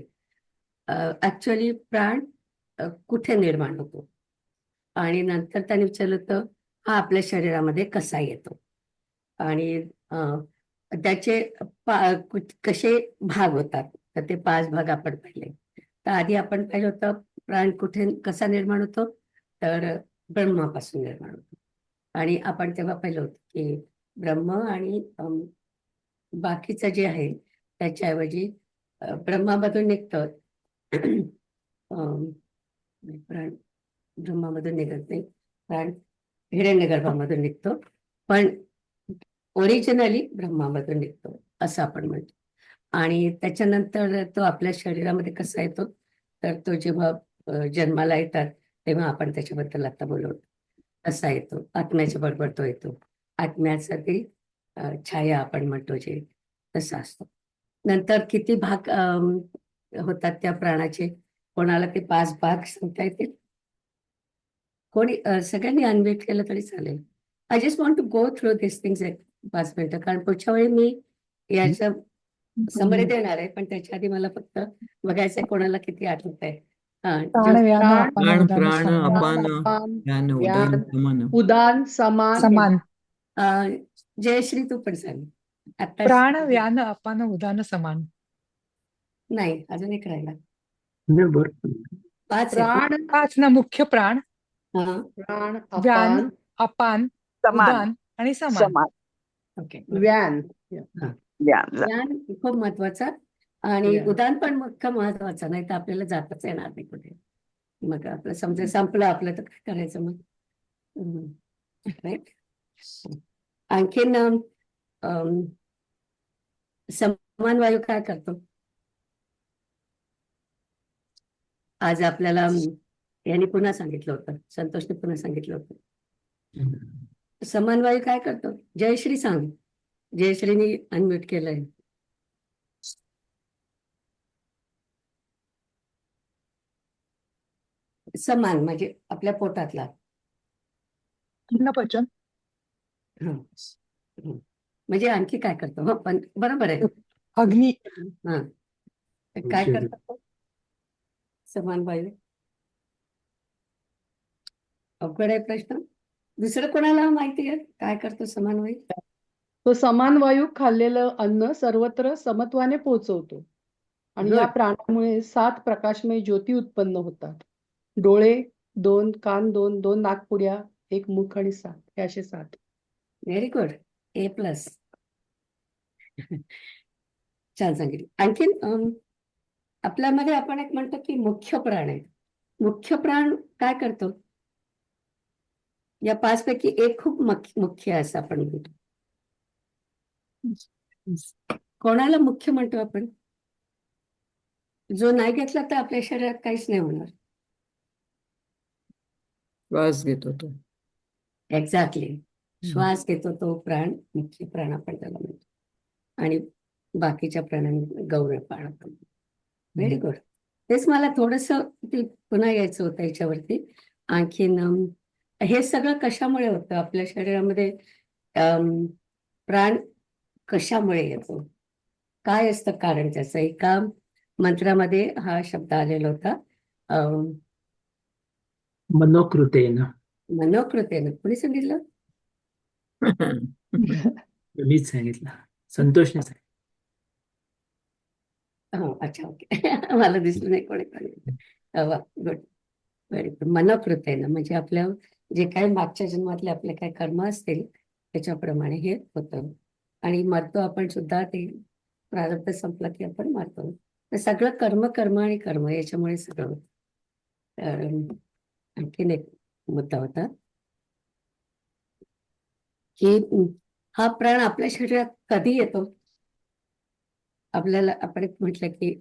ऍक्च्युअली प्राण कुठे निर्माण होतो, आणि नंतर त्यांनी विचारलं होतं हा आपल्या शरीरामध्ये कसा येतो, आणि त्याचे कसे भाग होतात. तर ते 5 भाग आपण पाहिले. तर आधी आपण पाहिलं होतं प्राण कुठे कसा निर्माण होतो, तर ब्रह्मापासून निर्माण होतो. आणि आपण तेव्हा पाहिलं होतं की ब्रह्म आणि बाकीचं जे आहे त्याच्याऐवजी ब्रह्मामधून निघतं. प्राण ब्रह्मामधून निघत नाही, प्राण हिरण्यगर्भामधून निघतो, पण ओरिजिनली ब्रह्मामधून निघतो असं आपण म्हणतो. आणि त्याच्यानंतर तो आपल्या शरीरामध्ये कसा येतो, तर तो जेव्हा जन्माला येतात तेव्हा आपण त्याच्याबद्दल आता बोलू, कसा येतो, आत्म्याच्या बरोबर तो येतो. आत्म्याचा ती छाया आपण म्हणतो जे, तसा असतो. नंतर किती भाग होतात त्या प्राणाचे? कोणाला ते 5 भाग सांगता येतील? कोणी सगळ्यांनी अनम्यूट केलं तरी चालेल. I just want to go through this things 5 मिनिटं, कारण पुढच्या वेळी मी याचं समरी देणार आहे, पण त्याच्या आधी मला फक्त बघायचंय कोणाला किती आठवत आहे. प्राण, प्राण, अपान, अपान, ज्ञान, व्यान, उदान, समान. उदान, समान. समान. जयश्री, तू पण सांग आता. प्राण, व्यान, अपान, उदान, समान. नाही, अजून एक राहिला. बरोबर. 5 आहे. प्राण, 5 ना, मुख्य प्राण, हा, प्राण, व्यान, अपान, अपान, समान. उदान आणि समान. समान. ओके. व्यान. ज्ञान. ज्ञान खूप महत्वाचं, आणि Yeah. उदान पण मुख्य महत्वाचं, नाही तर आपल्याला जातच येणार नाही कुठे. मग आपलं समजा संपलं आपलं तर काय करायचं मग, राईट. आणखीन समान वायू काय करतो? आज आपल्याला यांनी पुन्हा सांगितलं होतं, संतोषने पुन्हा सांगितलं होतं. समान वायू काय करतो? जयश्री सांग. जयश्रीने अनम्यूट केलंय. समान म्हणजे आपल्या पोटातला. अन्नपचन. म्हणजे आणखी काय करतो? हो, पण बरोबर आहे. अग्नी. हा, काय करतो समान वायू? अवघड आहे प्रश्न. दुसरं कोणाला माहिती आहे काय करतो समान वायू? तो समान वायू खाल्लेलं अन्न सर्वत्र समत्वाने पोहोचवतो, आणि या Good. प्राणामुळे 7 प्रकाशमय ज्योती उत्पन्न होतात. डोळे 2, कान 2, 2 नाकपुड्या, 1 मुख आणि 7, हे असे 7. Very good, A+. छान सांगितलं. आणखीन आपल्यामध्ये आपण एक म्हणतो की मुख्य प्राण आहे. मुख्य प्राण काय करतो? या 5 पैकी एक खूप मुख्य आहे असं आपण म्हणतो. कोणाला मुख्य म्हणतो आपण? जो नाही घेतला तर आपल्या शरीरात काहीच नाही होणार. श्वास घेतो तो. एक्झॅक्टली. श्वास घेतो तो प्राण मुख्य प्राण आपण त्याला म्हणतो, आणि बाकीच्या प्राणांनी गौरव प्राण आपण. Very good. तेच मला थोडंसं ते पुन्हा यायचं होतं याच्यावरती. आणखीन हे सगळं कशामुळे होतं आपल्या शरीरामध्ये? प्राण कशामुळे येतो? काय असतं कारण त्याचं? एका मंत्रामध्ये हा शब्द आलेला होता, मनोकृतेन. मनोकृतेनं कोणी सांगितलं? मीच सांगितलं. संतोषने सांगितलं. हो, अच्छा, ओके. मला दिसलं नाही कोणी सांगितलं. वा, गुड, व्हेरी गुड. मनोकृतेनं म्हणजे आपल्या जे काही मागच्या जन्मातले आपले काही कर्म असतील त्याच्याप्रमाणे हे होतं. आणि मरतो आपण सुद्धा, ते प्रारब्ध संपलं की आपण मरतो. तर सगळं कर्म कर्म आणि कर्म याच्यामुळे सगळं होतं. तर आणखीन एक मुद्दा होता की हा प्राण आपल्या शरीरात कधी येतो? आपल्याला आपण एक म्हटलं की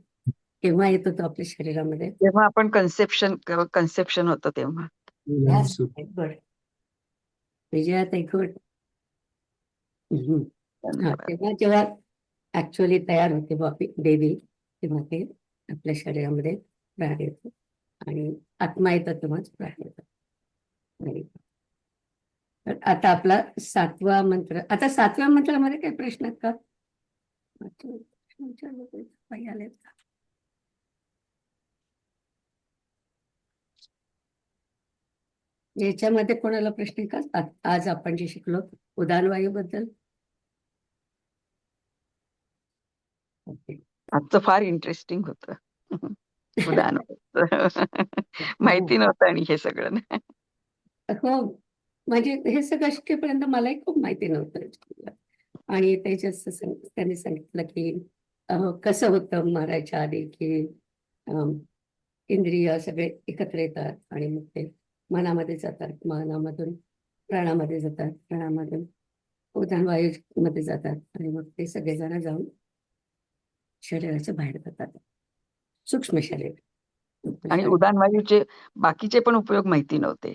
केव्हा येतो तो आपल्या शरीरामध्ये? जेव्हा आपण कन्सेप्शन होतं तेव्हा. Yes, good. विजयाताई, गुड. हा, तेव्हा जेव्हा ऍक्च्युअली तयार होते बेबी, तेव्हा ते आपल्या शरीरामध्ये प्राण येतो आणि आत्मा येतो तेव्हाच प्राण येतो. Very good. तर आता आपला 7वा मंत्र. आता 7व्या मंत्रामध्ये काही प्रश्न आहेत का? प्रश्न विचारले तरी काही आलेत का? याच्यामध्ये कोणाला प्रश्न आहे का? आज आपण जे शिकलो उदानवायू बद्दल. ओके. आजचं फार इंटरेस्टिंग होतं. उदाहरण माहिती नव्हतं आणि हे सगळं ना. हो, म्हणजे हे सगळं शिकेपर्यंत मलाही खूप माहिती नव्हतं. आणि त्यांनी सांगितलं की कसं होतं मरायच्या आधी की इंद्रिय सगळे एकत्र येतात आणि मग ते मनामध्ये जातात, मनामधून प्राणामध्ये जातात, प्राणामधून उदानवायू मध्ये जातात आणि मग ते सगळेजण जाऊन शरीराच्या बाहेर जातात, सूक्ष्म शरीर. आणि उदानवायूचे बाकीचे पण उपयोग माहिती नव्हते.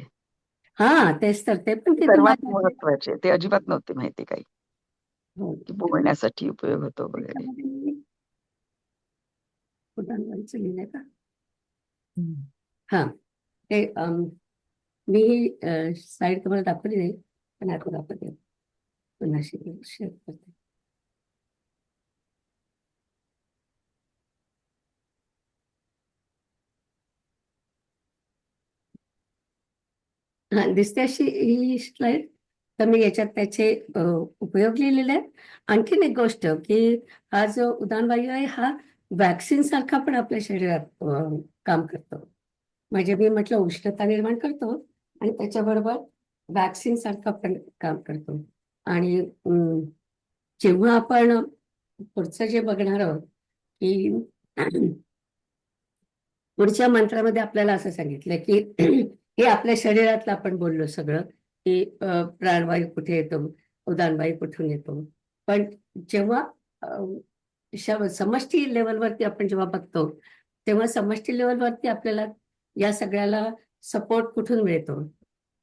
हा, तेच तर, ते पण ते सर्वात तुम्हाला महत्वाचे ते अजिबात नव्हते माहिती काही, हो, की बोलण्यासाठी उपयोग होतो वगैरे. त्याच्यामध्ये मी उदानवायूचं लिहिलंय का? हा, ते मी साईड तुम्हाला दाखवली नाही, पण आता दाखवते, पुन्हा शेअर करते. हा, दिसते अशी ही स्लाइड. तर मी याच्यात त्याचे उपयोग लिहिलेले आहेत. आणखीन एक गोष्ट की हा जो उदानवायू आहे हा वॅक्सिन सारखा पण आपल्या शरीरात काम करतो. म्हणजे मी म्हटलं उष्णता निर्माण करतो आणि त्याच्याबरोबर वॅक्सिन सारखा पण काम करतो. आणि जेव्हा आपण पुढचं जे बघणार आहोत की पुढच्या मंत्रामध्ये आपल्याला असं सांगितलं की हे आपल्या शरीरातलं आपण बोललो सगळं की प्राणवायू कुठे येतो, उदानवायू कुठून येतो. पण जेव्हा समष्टी लेवलवरती आपण जेव्हा बघतो तेव्हा समष्टी लेवलवरती आपल्याला या सगळ्याला सपोर्ट कुठून मिळतो?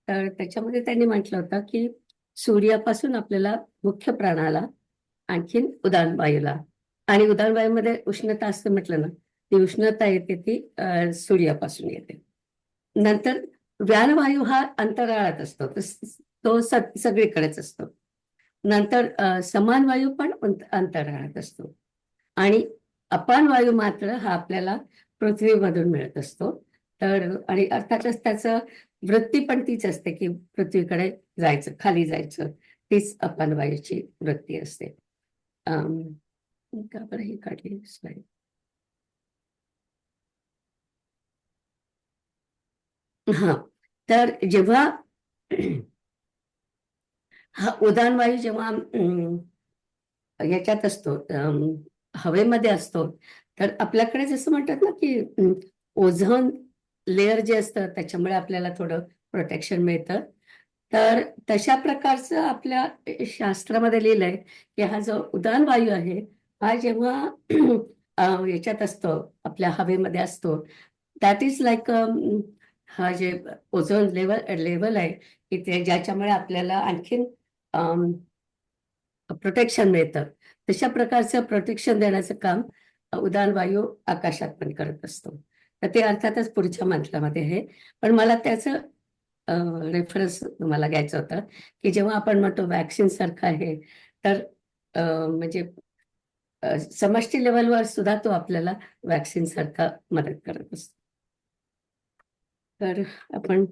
तर त्याच्यामध्ये त्यांनी म्हटलं होतं की सूर्यापासून आपल्याला मुख्य प्राणाला, आणखीन उदानवायूला, आणि उदानवायूमध्ये उष्णता असते म्हटलं ना, ती उष्णता येते ती सूर्यापासून येते. नंतर व्यानवायू हा अंतराळात असतो, तो सगळीकडेच असतो. नंतर समान वायू पण अंतराळात असतो आणि अपान वायू मात्र हा आपल्याला पृथ्वीमधून मिळत असतो. तर आणि अर्थातच त्याचं वृत्ती पण तीच असते की पृथ्वीकडे जायचं, खाली जायचं, तीच अपान वायूची वृत्ती असते. का बरं ही काढली स्लाइड? हा, तर जेव्हा हा उदान वायू जेव्हा याच्यात असतो, हवेमध्ये असतो, तर आपल्याकडे जसं म्हणतात ना की ओझोन लेअर जे असतं त्याच्यामुळे आपल्याला थोडं प्रोटेक्शन मिळतं. तर तशा प्रकारचं आपल्या शास्त्रामध्ये लिहिलंय की हा जो उदान वायू आहे हा जेव्हा याच्यात असतो, आपल्या हवेमध्ये असतो, दॅट इज लाईक हा जे ओझोन लेवल आहे की ते ज्याच्यामुळे आपल्याला आणखीन प्रोटेक्शन मिळतं. तशा प्रकारचं प्रोटेक्शन देण्याचं काम उदान वायू आकाशात पण करत असतो. तर ते अर्थातच पुढच्या मंत्रामध्ये आहे, पण मला त्याचं रेफरन्स तुम्हाला घ्यायचं होतं की जेव्हा आपण म्हणतो वॅक्सिन सारखं आहे, तर म्हणजे समष्टी लेवलवर सुद्धा तो आपल्याला वॅक्सिन सारखा मदत करत असतो. तर आपण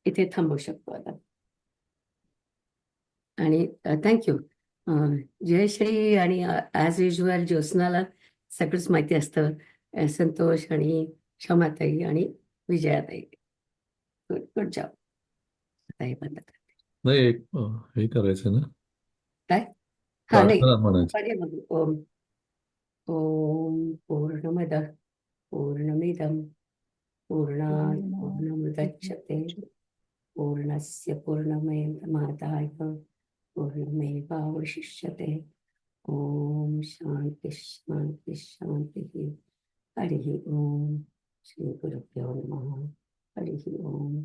इथे थांबवू शकतो आता. आणि थँक्यू. जयश्री आणि ॲज युजल ज्योत्स्नाला सगळंच माहिती असतं. संतोष आणि क्षमाताई आणि विजयाताई. Good good job. आता हे बंद कर. नाही एक हे करायचं ना, काय? हा नाही प्रार्थना म्हणायची. पाढे बघू. ओम ओम पूर्णमद पूर्णमिदम पूर्णात् पूर्णमुदच्यते पूर्णस्य पूर्णमेवावशिष्यते पूर्णमेवावशिष्यते. ओम शांती शांती शांती. हरिः ओम. श्री गुरुभ्यो नमः. हरिः ओम.